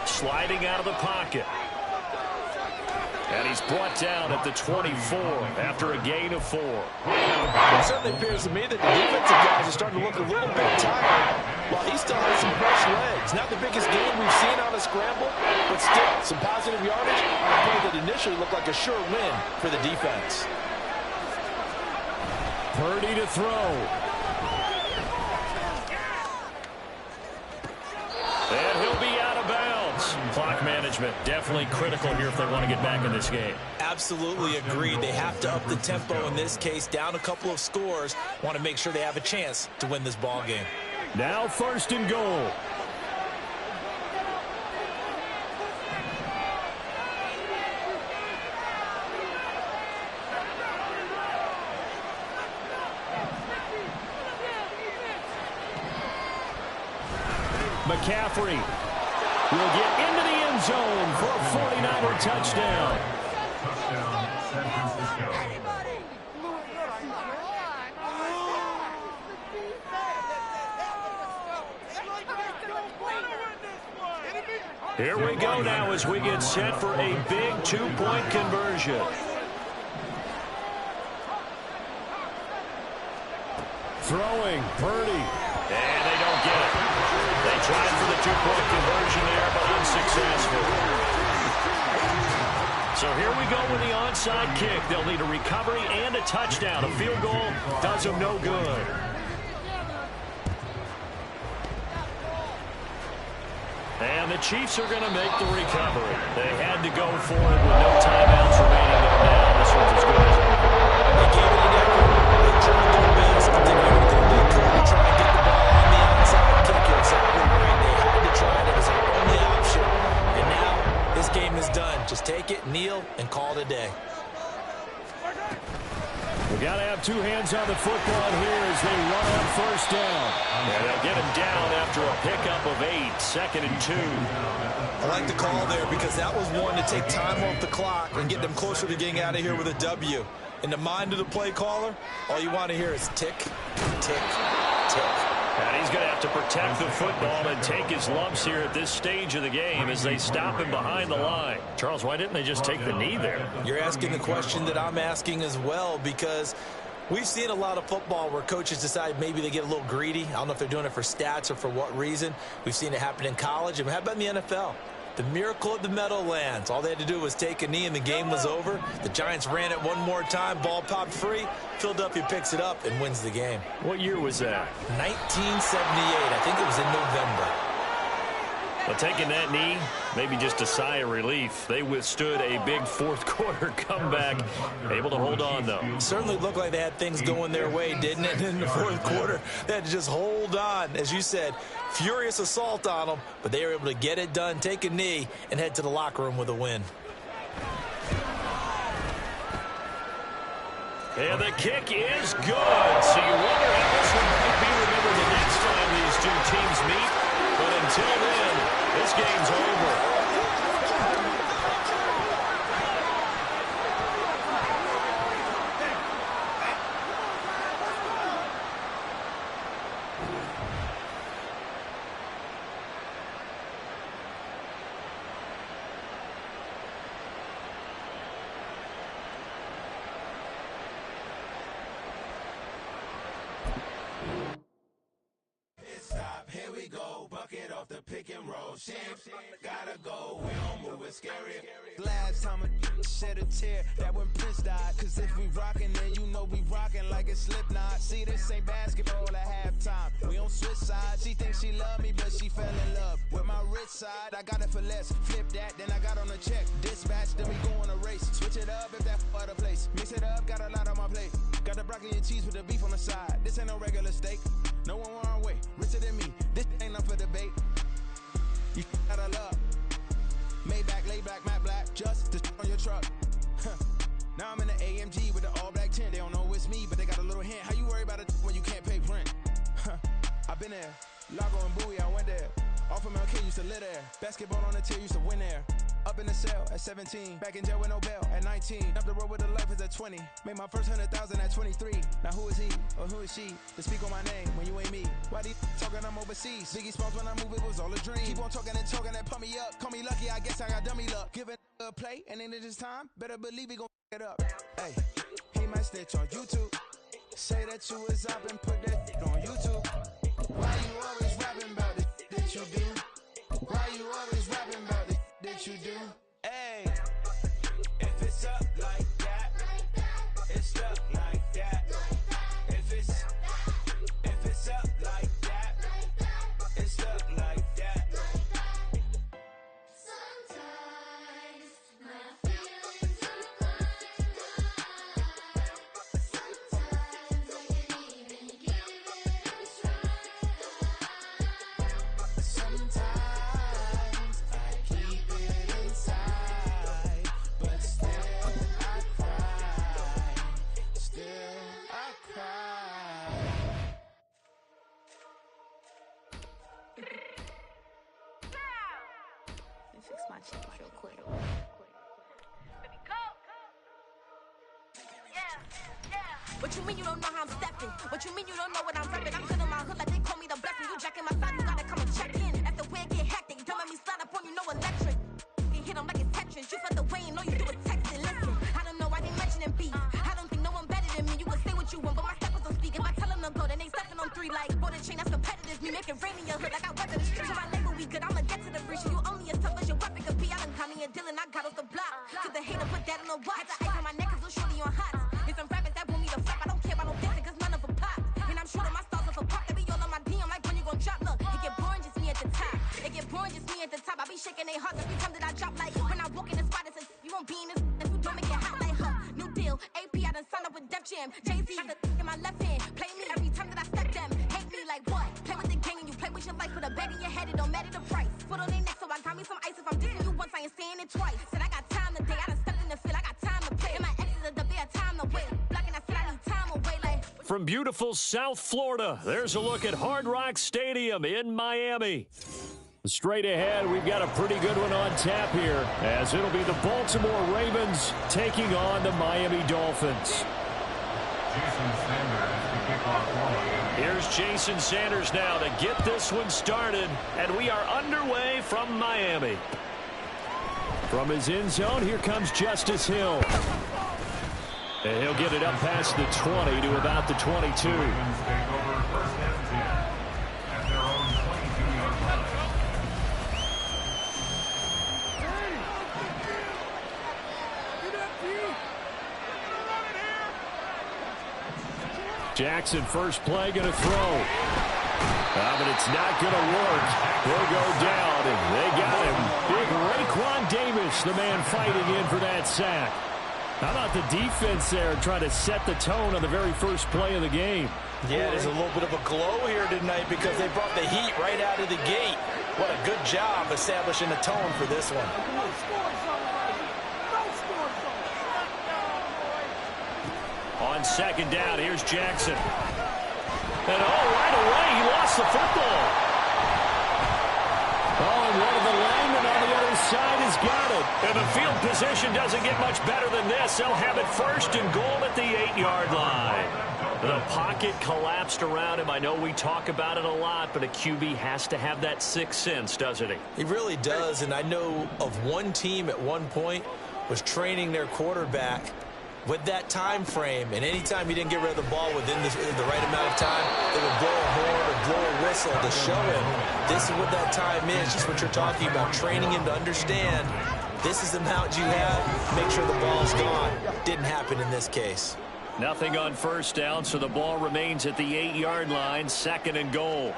Speaker 3: Sliding out of the pocket. And he's brought down at the 24 after a gain of 4.
Speaker 7: It certainly appears to me that the defensive guys are starting to look a little bit tired while he still has some fresh legs. Not the biggest game we've seen on a scramble, but still some positive yardage on a play that initially looked like a sure win for the defense.
Speaker 3: Purdy to throw. And he'll be out of bounds. Clock management definitely critical here if they want to get back in this game.
Speaker 5: Absolutely agreed. They have to up the tempo in this case, down a couple of scores. Want to make sure they have a chance to win this ball game.
Speaker 3: Now 1st and goal. McCaffrey will get into the end zone for a 49er touchdown.
Speaker 4: Touchdown, San Francisco.
Speaker 3: Here we go now as we get set for a big 2-point conversion. Throwing, Purdy. And they don't get it. They tried for the 2-point conversion there, but unsuccessful. So here we go with the onside kick. They'll need a recovery and a touchdown. A field goal does them no good. And the Chiefs are going to make the recovery. They had to go for it with no timeouts remaining there now. This one's as good as over.
Speaker 5: They gave it an effort. They tried their best, but did everything they could to try and get the ball on the onside kick. You're exactly right. They had to try it. It was their only option. And now this game is done. Just take it, kneel, and call it a day.
Speaker 3: We got to have 2 hands on the football here as they run on 1st down. And they'll get him down after a pickup of 8, 2nd and 2.
Speaker 5: I like the call there because that was one to take time off the clock and get them closer to getting out of here with a W. In the mind of the play caller, all you want to hear is tick, tick, tick.
Speaker 3: And he's going to have to protect the football and take his lumps here at this stage of the game as they stop him behind the line. Charles, why didn't they just take the knee there?
Speaker 5: You're asking the question that I'm asking as well, because we've seen a lot of football where coaches decide maybe they get a little greedy. I don't know if they're doing it for stats or for what reason. We've seen it happen in college. And how about in the NFL? The miracle of the Meadowlands. All they had to do was take a knee and the game was over. The Giants ran it one more time. Ball popped free. Philadelphia picks it up and wins the game.
Speaker 3: What year was that?
Speaker 5: 1978. I think it was in November.
Speaker 3: Well, taking that knee, maybe just a sigh of relief. They withstood a big 4th quarter comeback. Able to hold on, though.
Speaker 5: Certainly looked like they had things going their way, didn't it? In the 4th quarter, they had to just hold on. As you said, furious assault on them, but they were able to get it done, take a knee, and head to the locker room with a win.
Speaker 3: And the kick is good. So you wonder how this one might be remembered the next time these 2 teams meet. But until then, this game's over.
Speaker 2: Here we go, bucket off the pick and roll. Gotta go, we don't move it scary. Last time a shed a tear, that when Prince died. Cause if we rockin', then you know we rockin' like a Slipknot. See, this ain't basketball at halftime. We on switch sides. She thinks she love me, but she fell in love with my rich side. I got it for less. Flip that, then I got on a check. Dispatch, then we go on a race. Switch it up if that other place. Mix it up, got a lot on my plate. Got the broccoli and cheese with the beef on the side. This ain't no regular steak. No one wrong way, richer than me. This ain't up for debate. You gotta love. Maybach, lay back, matte black, just to on your truck. Now I'm in the AMG with the all black tint. They don't know it's me, but they got a little hint. How you worry about it when you can't pay rent? I've been there. Lago and Bowie, I went there. Off of MLK, used to live there. Basketball on the tier, used to win there. Up in the cell at 17. Back in jail with no bail at 19. Up the road with the life is at 20. Made my first 100,000 at 23. Now who is he or who is she to speak on my name when you ain't me? Why these talking I'm overseas? Biggie Smalls when I move it was all a dream. Keep on talking and pump me up. Call me lucky, I guess I got dummy luck. Give it a play and then it is time. Better believe he gon' it up. Hey, he might snitch on YouTube. Say that you was up and put that on YouTube. Why you always rapping about the that you do? Why you always rapping about the that you do? Hey, if it's up like that, it's up like that. If it's up like that, it's up like that.
Speaker 9: Sometimes my feelings are blind. Sometimes I can't even give it a try.
Speaker 10: What you mean you don't know how I'm stepping? What you mean you don't know what I'm repping? I'm good on my hood like they call me the blessing. You jacking my side, you gotta come and check in. After where it get hectic, don't let me slide up on you, no electric. You hit 'em like it's Tetris. You felt the way and all you do is text and listen. I don't know why they mentioning beef. I don't think no one better than me. You can say what you want, but my steppers don't speak. If I tell them to go, then they stepping on 3 like border chain. That's competitive. Me make it rain in your hood like I weather the street. So I label we good. I'ma get to the bridge. You only as tough as your weapon could be. I done Connie and Dylan. I got off the block. Cause the hater put that on the watch. The ice on my neck is little shorty on hot. There's some rappers that want me to flap. I don't care about no dancing cause none of them pop. And I'm shooting my stars off a pop. They be all on my DM like when you gon' drop. Look, it get boring just me at the top. It get boring just me at the top. I be shaking they hearts every time that I drop. Like when I walk in the spot, it says you won't be in this. If you don't make it hot like huh. New deal. AP, I done signed up with Def Jam. Jay-Z got the in my left hand. Play me every time that I step them. Hate me like what? Play with the gang and you play with your life. Put a bag in your head, it don't matter the price. Foot on their neck, so I got me some ice. If I'm dissing you once, I ain't saying it twice. Said I got time today. I done stepped in the field. I got time to play. And my exes are the bare time to wait. Blocking, I said I need time away like.
Speaker 3: From beautiful South Florida, there's a look at Hard Rock Stadium in Miami. Straight ahead, we've got a pretty good one on tap here, as it'll be the Baltimore Ravens taking on the Miami Dolphins.
Speaker 4: Jason Sanders to kick off for Miami.
Speaker 3: Here's Jason Sanders now to get this one started, and we are underway from Miami. From his end zone, here comes Justice Hill. And he'll get it up past the 20 to about the 22.
Speaker 4: Ravens take over first and 10 at their own 22-yard line.
Speaker 3: Jackson, first play, going to throw. But it's not going to work. He'll go down, and they got him. Big Raekwon Davis, the man fighting in for that sack. How about the defense there trying to set the tone on the very first play of the game?
Speaker 5: Yeah, there's a little bit of a glow here tonight because they brought the heat right out of the gate. What a good job establishing a tone for this one.
Speaker 3: On second down, here's Jackson. And right away, he lost the football. And one of the linemen on the other side has got it. And the field position doesn't get much better than this. They'll have it first and goal at the 8-yard line. The pocket collapsed around him. I know we talk about it a lot, but a QB has to have that sixth sense, doesn't he?
Speaker 5: He really does, and I know of one team at one point was training their quarterback with that time frame, and anytime he didn't get rid of the ball within the right amount of time, they would blow a horn or blow a whistle to show him this is what that time is, just what you're talking about, training him to understand this is the amount you have, make sure the ball's gone. Didn't happen in this case.
Speaker 3: Nothing on first down, so the ball remains at the 8-yard line, second and goal.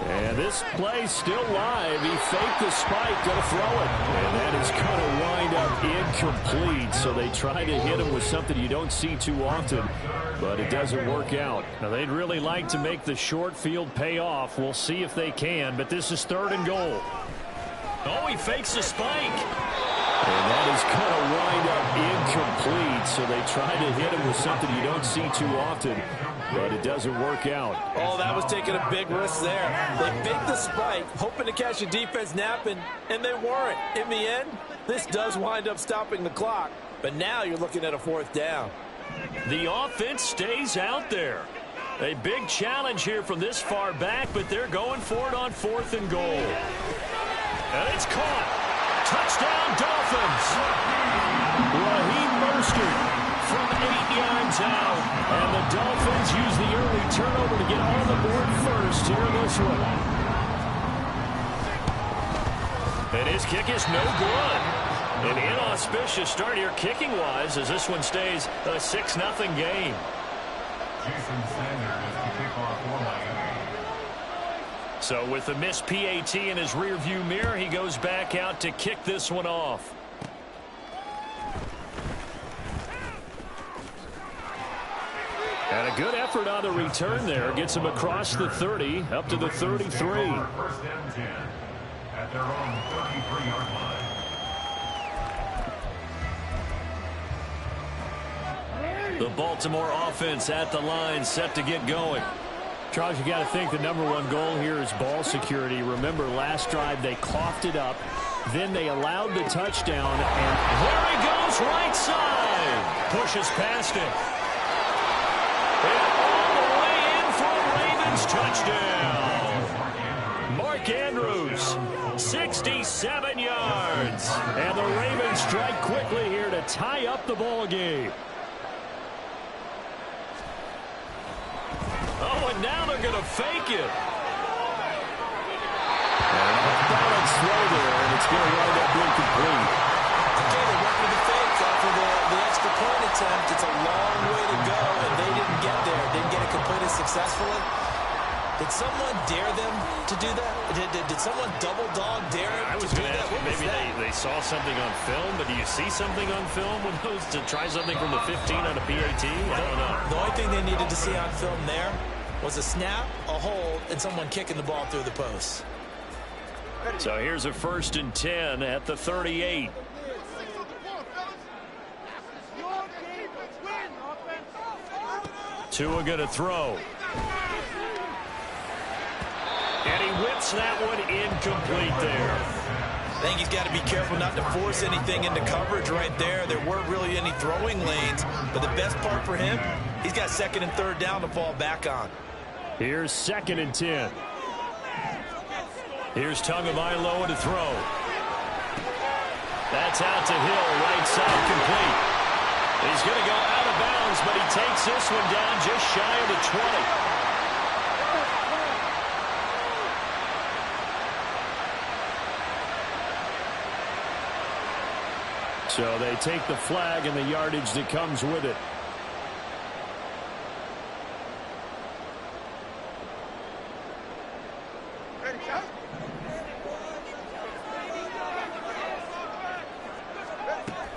Speaker 3: And this play still live. He faked the spike, going to throw it. And that is going to wind up incomplete. So they try to hit him with something you don't see too often, but it doesn't work out. Now, they'd really like to make the short field pay off. We'll see if they can, but this is third and goal. Oh, he fakes the spike. And that is going to wind up incomplete. So they try to hit him with something you don't see too often, but it doesn't work out.
Speaker 5: Oh, that was taking a big risk there. They faked the spike, hoping to catch a defense napping, and they weren't. In the end, this does wind up stopping the clock. But now you're looking at a fourth down.
Speaker 3: The offense stays out there. A big challenge here from this far back, but they're going for it on fourth and goal. And it's caught. Touchdown, Dolphins. Raheem Mostert from 8 yards out. And the Dolphins use the early turnover to get on the board first here in this one. And his kick is no good. An inauspicious start here kicking-wise as this one stays a 6-0 game.
Speaker 4: Jason Sanders to kick off for Miami.
Speaker 3: So with the missed PAT in his rearview mirror, he goes back out to kick this one off. And a good effort on the return there. Gets him across the 30, up to the 33.
Speaker 4: First and 10 at their own 33-yard line.
Speaker 3: The Baltimore offense at the line, set to get going. Charles, you got to think the #1 goal here is ball security. Remember, last drive they coughed it up. Then they allowed the touchdown, and there he goes right side. Pushes past it. 67 yards. And the Ravens strike quickly here to tie up the ball game. Oh, and now they're going to fake it.
Speaker 6: Balance throw there, and it's going to wind up being complete.
Speaker 5: Okay, they went for the fake after the extra point attempt. It's a long way to go, and they didn't get there. Didn't get it completed successfully. Did someone dare them to do that? Did someone double dog dare them to do that?
Speaker 3: Maybe they saw something on film, but do you see something on film with those to try something from the 15 on a PAT? I don't know.
Speaker 5: The only thing they needed to see on film there was a snap, a hold, and someone kicking the ball through the post.
Speaker 3: So here's a 1st and 10 at the 38. Tua going to throw. And he whips that one incomplete there.
Speaker 5: I think he's got to be careful not to force anything into coverage right there. There weren't really any throwing lanes, but the best part for him, he's got 2nd and 3rd down to fall back on.
Speaker 3: Here's 2nd and 10. Here's Tagovailoa to throw. That's out to Hill, right side complete. He's going to go out of bounds, but he takes this one down just shy of the 20. So they take the flag and the yardage that comes with it.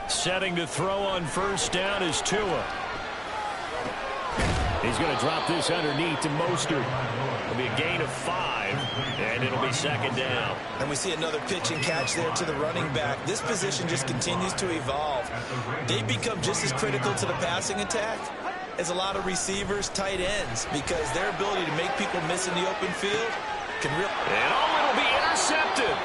Speaker 3: Setting to throw on 1st down is Tua. He's going to drop this underneath to Mostert. It'll be a gain of 5, and it'll be 2nd down.
Speaker 5: And we see another pitch and catch there to the running back. This position just continues to evolve. They become just as critical to the passing attack as a lot of receivers, tight ends, because their ability to make people miss in the open field can really...
Speaker 3: And it'll be intercepted.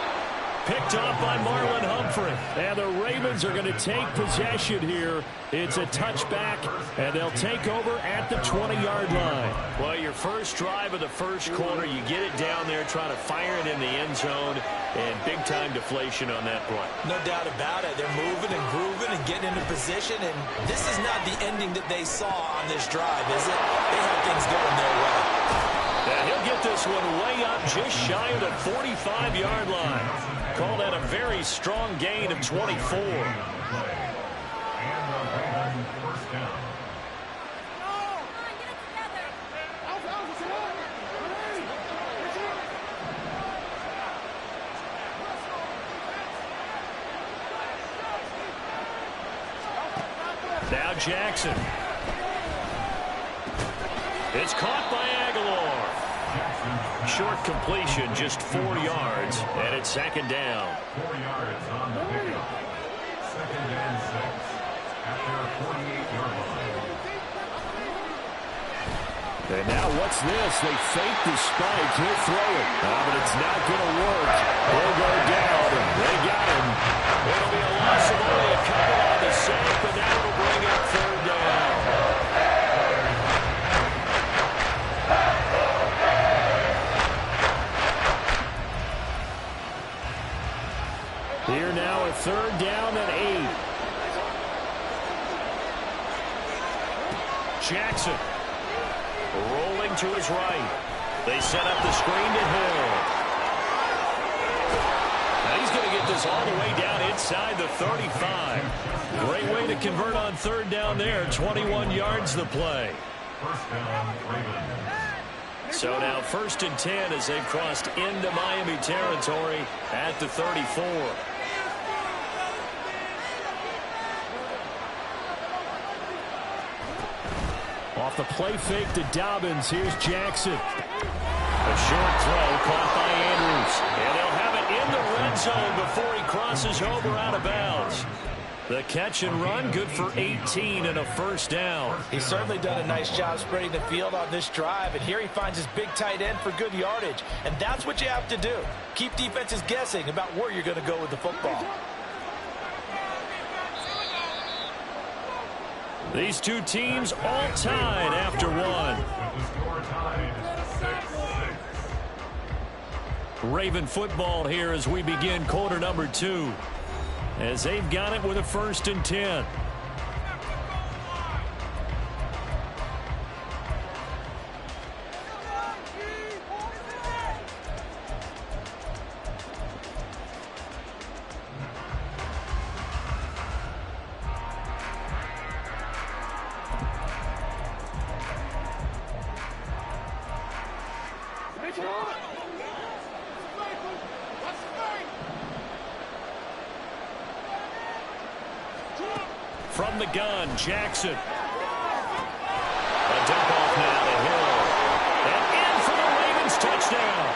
Speaker 3: Picked off by Marlon Humphrey. And the Ravens are going to take possession here. It's a touchback, and they'll take over at the 20-yard line. Well, your first drive of the first quarter, you get it down there, trying to fire it in the end zone, and big-time deflation on that play.
Speaker 5: No doubt about it. They're moving and grooving and getting into position, and this is not the ending that they saw on this drive, is it? They have things going their way.
Speaker 3: And he'll get this one way up just shy of the 45-yard line. Call that a very strong gain of 24. Now Jackson. It's caught by Aguilar. Short completion, just 4 yards, and it's 2nd down.
Speaker 4: 4 yards on the pickup. 2nd and 6 at their 48-yard line.
Speaker 3: And now what's this? They fake the spike. He'll throw it. But it's not going to work. He'll go down. They got him. It'll be a loss of only a couple on the sack, but now it'll bring up 3rd down. Here now a 3rd down and 8. Jackson rolling to his right. They set up the screen to Hill. Now he's going to get this all the way down inside the 35. Great way to convert on 3rd down there. 21 yards the play.
Speaker 4: 1st down, Ravens.
Speaker 3: So now 1st and 10 as they've crossed into Miami territory at the 34. Off the play fake to Dobbins. Here's Jackson. A short throw caught by Andrews. And they'll have it in the red zone before he crosses over out of bounds. The catch and run, good for 18 and a 1st down.
Speaker 5: He's certainly done a nice job spreading the field on this drive, and here he finds his big tight end for good yardage. And that's what you have to do. Keep defenses guessing about where you're going to go with the football.
Speaker 3: These two teams all tied after one.
Speaker 4: With the score tied 6-6.
Speaker 3: Raven football here as we begin quarter number 2. As they've got it with a 1st and 10. From the gun, Jackson. A dump off now to Hill. And in for the Ravens touchdown.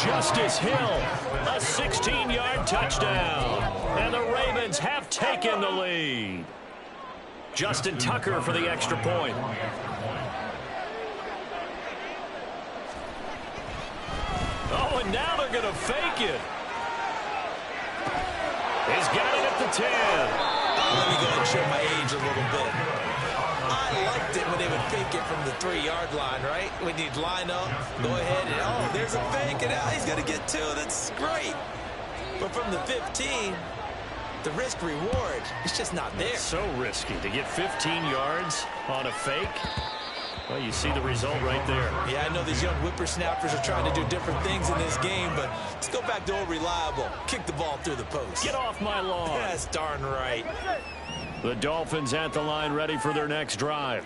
Speaker 3: Justice Hill, a 16-yard touchdown. And the Ravens have taken the lead. Justin Tucker for the extra point. Oh, and now they're going to fake it. He's got it at the 10.
Speaker 5: Let me go and show my age a little bit. I liked it when they would fake it from the 3-yard line, right? When you'd line up, go ahead, and oh, there's a fake, and he's going to get 2. That's great. But from the 15, the risk-reward, it's just not there.
Speaker 3: It's so risky to get 15 yards on a fake. Well, you see the result right there.
Speaker 5: Yeah, I know these young whippersnappers are trying to do different things in this game, but let's go back to old reliable. Kick the ball through the post.
Speaker 3: Get off my lawn.
Speaker 5: That's darn right.
Speaker 3: The Dolphins at the line ready for their next drive.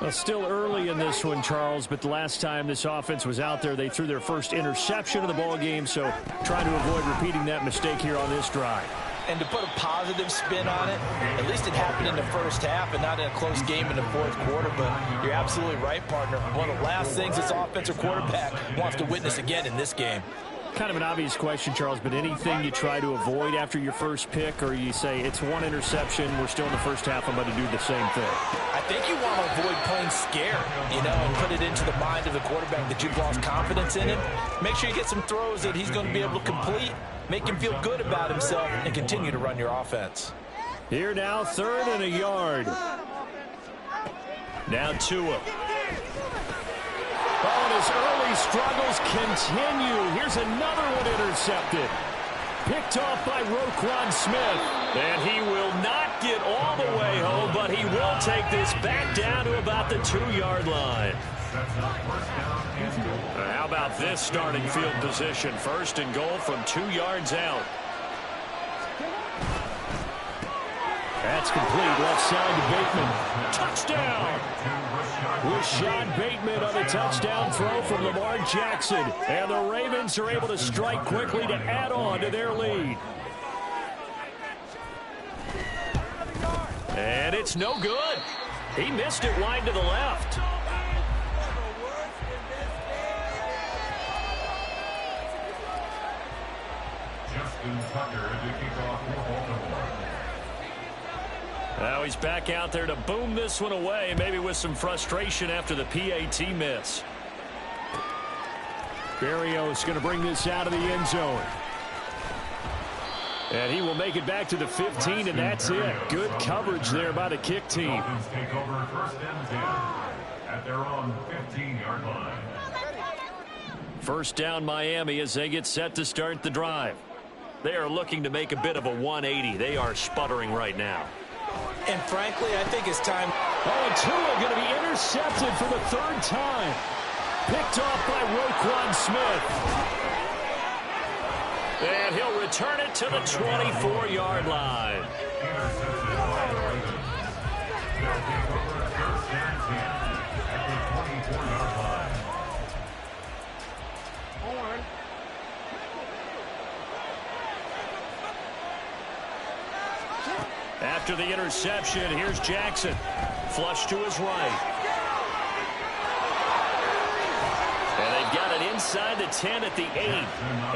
Speaker 3: Well, still early in this one, Charles, but the last time this offense was out there, they threw their first interception of the ball game, so trying to avoid repeating that mistake here on this drive.
Speaker 7: And to put a positive spin on it, at least it happened in the first half and not in a close game in the fourth quarter. But you're absolutely right, partner. One of the last things this offensive quarterback wants to witness again in this game.
Speaker 3: Kind of an obvious question, Charles, but anything you try to avoid after your first pick, or you say it's one interception, we're still in the first half, I'm going to do the same thing?
Speaker 7: I think you want to avoid playing scared, and put it into the mind of the quarterback that you've lost confidence in him. Make sure you get some throws that he's going to be able to complete, make him feel good about himself, and continue to run your offense.
Speaker 3: Here now, 3rd and a yard. Now Tua. Oh, and his early struggles continue. Here's another one intercepted. Picked off by Roquan Smith. And he will not get all the way home, but he will take this back down to about the 2-yard line. How about this starting field position? 1st and goal from 2 yards out. That's complete. Left side to Bateman. Touchdown! Rashad Bateman on a touchdown throw from Lamar Jackson. And the Ravens are able to strike quickly to add on to their lead. And it's no good. He missed it wide to the left.
Speaker 4: Justin Tucker to kick off for Baltimore.
Speaker 3: Now he's back out there to boom this one away, maybe with some frustration after the PAT miss. Berrios going to bring this out of the end zone. And he will make it back to the 15, and that's it. Good coverage there by the kick team.
Speaker 4: Dolphins take over 1st and 10 at their own 15-yard line.
Speaker 3: 1st down Miami as they get set to start the drive. They are looking to make a bit of a 180. They are sputtering right now.
Speaker 5: And frankly, I think it's time.
Speaker 3: Oh, and Tua going to be intercepted for the 3rd time. Picked off by Roquan Smith. And he'll return it to the 24-yard line.
Speaker 4: Intercepted by the Ravens. They'll take over 1st and 10 at the 24-yard line.
Speaker 3: After the interception, here's Jackson. Flush to his right. And they've got it inside the 10 at the 8.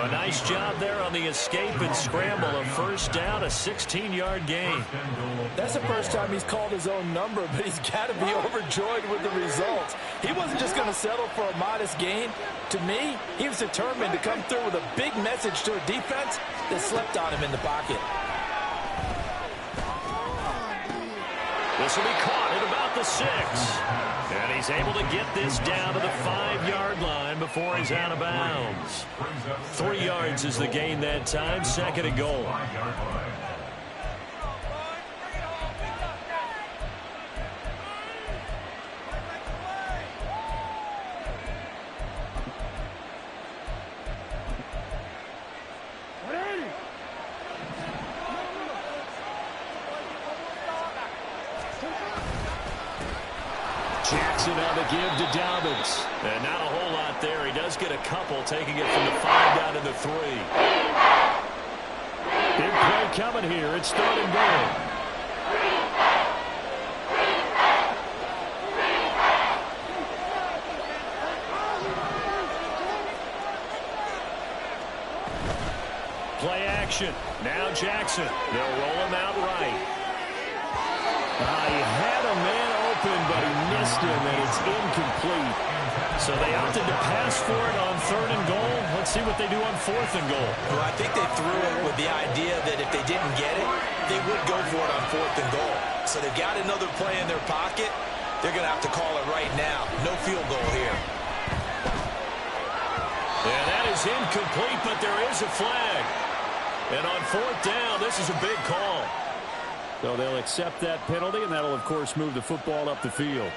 Speaker 3: A nice job there on the escape and scramble. A 1st down, a 16-yard gain.
Speaker 7: That's the first time he's called his own number, but he's got to be overjoyed with the results. He wasn't just going to settle for a modest gain. To me, he was determined to come through with a big message to a defense that slept on him in the pocket.
Speaker 3: This will be caught at about the the 6. And he's able to get this down to the 5-yard line before he's out of bounds. 3 yards is the gain that time, 2nd and goal. Jackson on the give to Dobbins. And not a whole lot there. He does get a couple, taking it from the 5 down to the 3. Big play coming here. It's 3rd and goal. Play action. Now Jackson. They'll roll him out right. He had a man open, but he missed him, and it's incomplete. So they opted to pass for it on 3rd and goal. Let's see what they do on 4th and goal.
Speaker 5: Well, I think they threw it with the idea that if they didn't get it, they would go for it on 4th and goal. So they've got another play in their pocket. They're going to have to call it right now. No field goal here.
Speaker 3: And that is incomplete, but there is a flag. And on 4th down, this is a big call. So they'll accept that penalty, and that'll, of course, move the football up the field.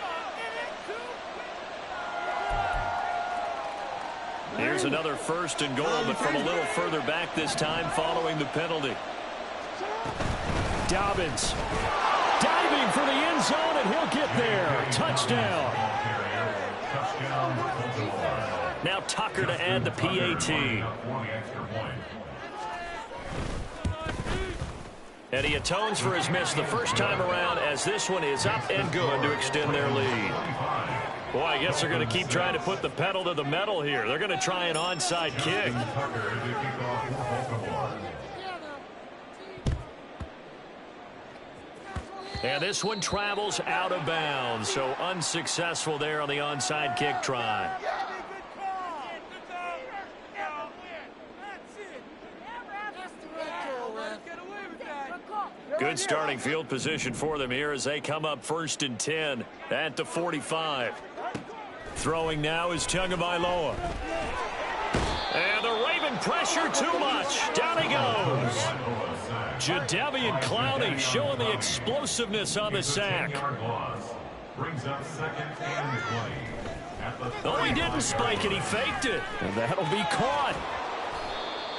Speaker 3: Here's another 1st and goal, but from a little further back this time following the penalty. Dobbins diving for the end zone, and he'll get there. Touchdown. Now Tucker to add the PAT. And he atones for his miss the first time around, as this one is up and good to extend their lead. Boy, I guess they're going to keep trying to put the pedal to the metal here. They're going to try an onside kick. And this one travels out of bounds, so unsuccessful there on the onside kick try. Good starting field position for them here as they come up 1st and 10 at the 45. Throwing now is Tagovailoa. And the Raven pressure too much. Down he goes. Jadeveon Clowney showing the explosiveness on the sack. Oh, he didn't spike it. He faked it. And that'll be caught.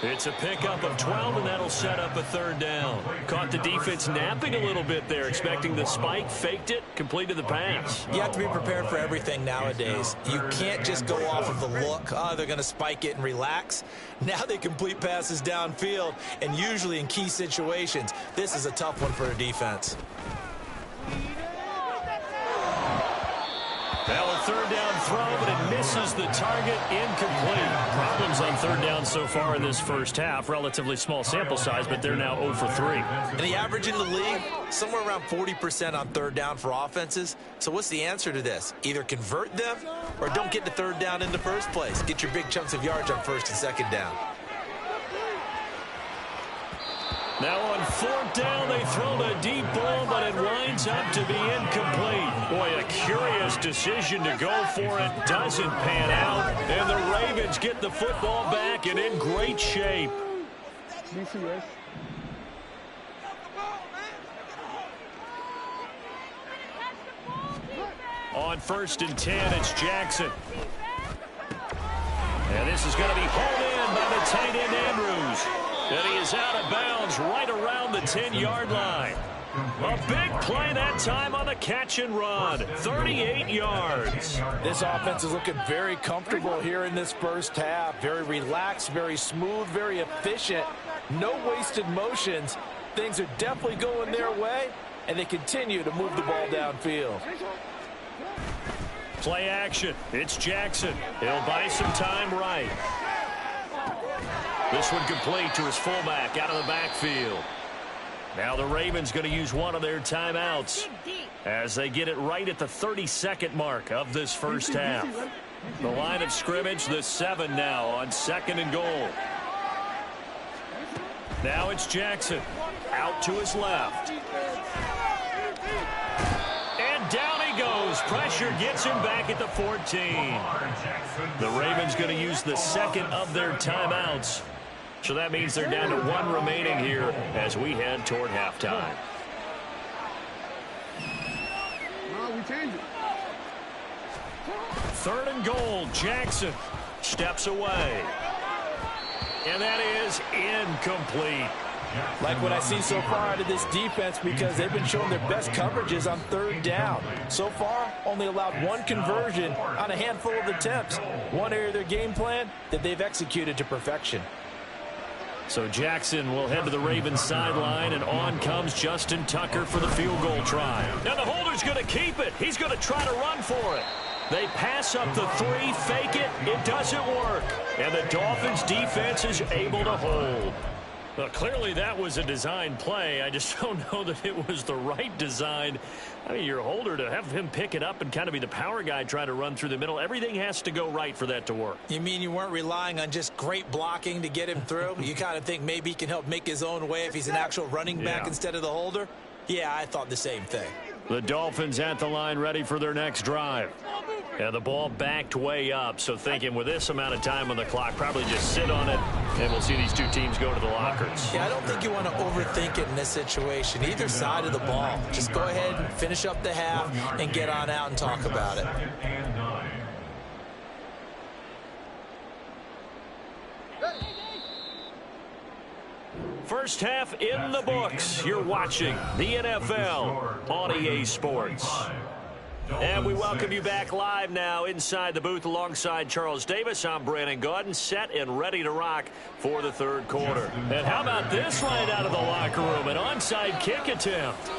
Speaker 3: It's a pickup of 12, and that'll set up a 3rd down. Caught the defense napping a little bit there, expecting the spike, faked it, completed the pass.
Speaker 5: You have to be prepared for everything nowadays. You can't just go off of the look. Oh, they're going to spike it and relax. Now they complete passes downfield, and usually in key situations, this is a tough one for a defense.
Speaker 3: Now a 3rd down throw, but it misses the target, incomplete. Problems on 3rd down so far in this first half. Relatively small sample size, but they're now 0 for 3.
Speaker 5: And the average in the league, somewhere around 40% on 3rd down for offenses. So what's the answer to this? Either convert them or don't get to 3rd down in the first place. Get your big chunks of yards on 1st and 2nd down.
Speaker 3: Now on 4th down, they throw the deep ball, but it winds up to be incomplete. Boy, a curious decision to go for it. Doesn't pan out, and the Ravens get the football back and in great shape. On 1st and 10, it's Jackson. And this is going to be hauled in by the tight end Andrews. And he is out of bounds right around the 10-yard line. A big play that time on the catch and run. 38 yards.
Speaker 7: This offense is looking very comfortable here in this first half. Very relaxed, very smooth, very efficient. No wasted motions. Things are definitely going their way, and they continue to move the ball downfield.
Speaker 3: Play action. It's Jackson. He'll buy some time right. This one complete to his fullback out of the backfield. Now the Ravens going to use one of their timeouts as they get it right at the 32nd mark of this first half. The line of scrimmage, the 7 now on 2nd and goal. Now it's Jackson out to his left. And down he goes. His pressure gets him back at the 14. The Ravens going to use the second of their timeouts. So that means they're down to 1 remaining here as we head toward halftime.
Speaker 11: No, we change it.
Speaker 3: 3rd and goal. Jackson steps away. And that is incomplete.
Speaker 7: Like what I see so far out of this defense, because they've been showing their best coverages on 3rd down. So far, only allowed 1 conversion on a handful of attempts. One area of their game plan that they've executed to perfection.
Speaker 3: So Jackson will head to the Ravens sideline, and on comes Justin Tucker for the field goal try. Now the holder's going to keep it. He's going to try to run for it. They pass up the 3, fake it. It doesn't work. And the Dolphins defense is able to hold. Well, clearly that was a design play. I just don't know that it was the right design. I mean, your holder, to have him pick it up and kind of be the power guy trying to run through the middle, everything has to go right for that to work.
Speaker 5: You mean you weren't relying on just great blocking to get him through? You kind of think maybe he can help make his own way if he's an actual running back instead of the holder? Yeah, I thought the same thing.
Speaker 3: The Dolphins at the line ready for their next drive. And the ball backed way up, so thinking with this amount of time on the clock, probably just sit on it, and we'll see these two teams go to the lockers.
Speaker 5: Yeah, I don't think you want to overthink it in this situation, either side of the ball. Just go ahead and finish up the half and get on out and talk about it.
Speaker 3: First half in the books. You're watching the NFL on EA Sports. And we welcome you back live now inside the booth alongside Charles Davis. I'm Brandon Gaudin, set and ready to rock for the 3rd quarter. And how about this right out of the locker room? An onside kick attempt.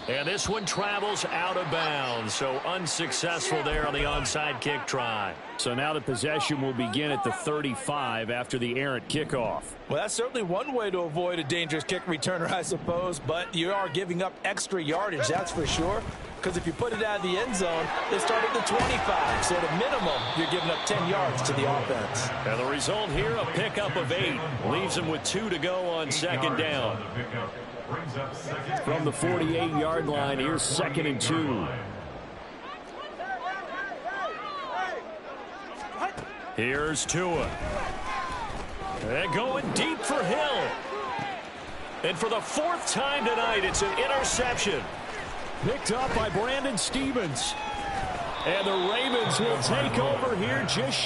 Speaker 3: And this one travels out of bounds, so unsuccessful there on the onside kick try.
Speaker 6: So now the possession will begin at the 35 after the errant kickoff.
Speaker 7: Well, that's certainly one way to avoid a dangerous kick returner, I suppose, but you are giving up extra yardage, that's for sure. Because if you put it out of the end zone, they start at the 25. So at a minimum, you're giving up 10 yards to the offense.
Speaker 3: And the result here, a pickup of 8. Leaves them with 2 to go on 2nd down.
Speaker 6: From the 48-yard line, here's 2nd and 2.
Speaker 3: Here's Tua. And going deep for Hill. And for the 4th time tonight, it's an interception. Picked up by Brandon Stephens. And the Ravens will take over here just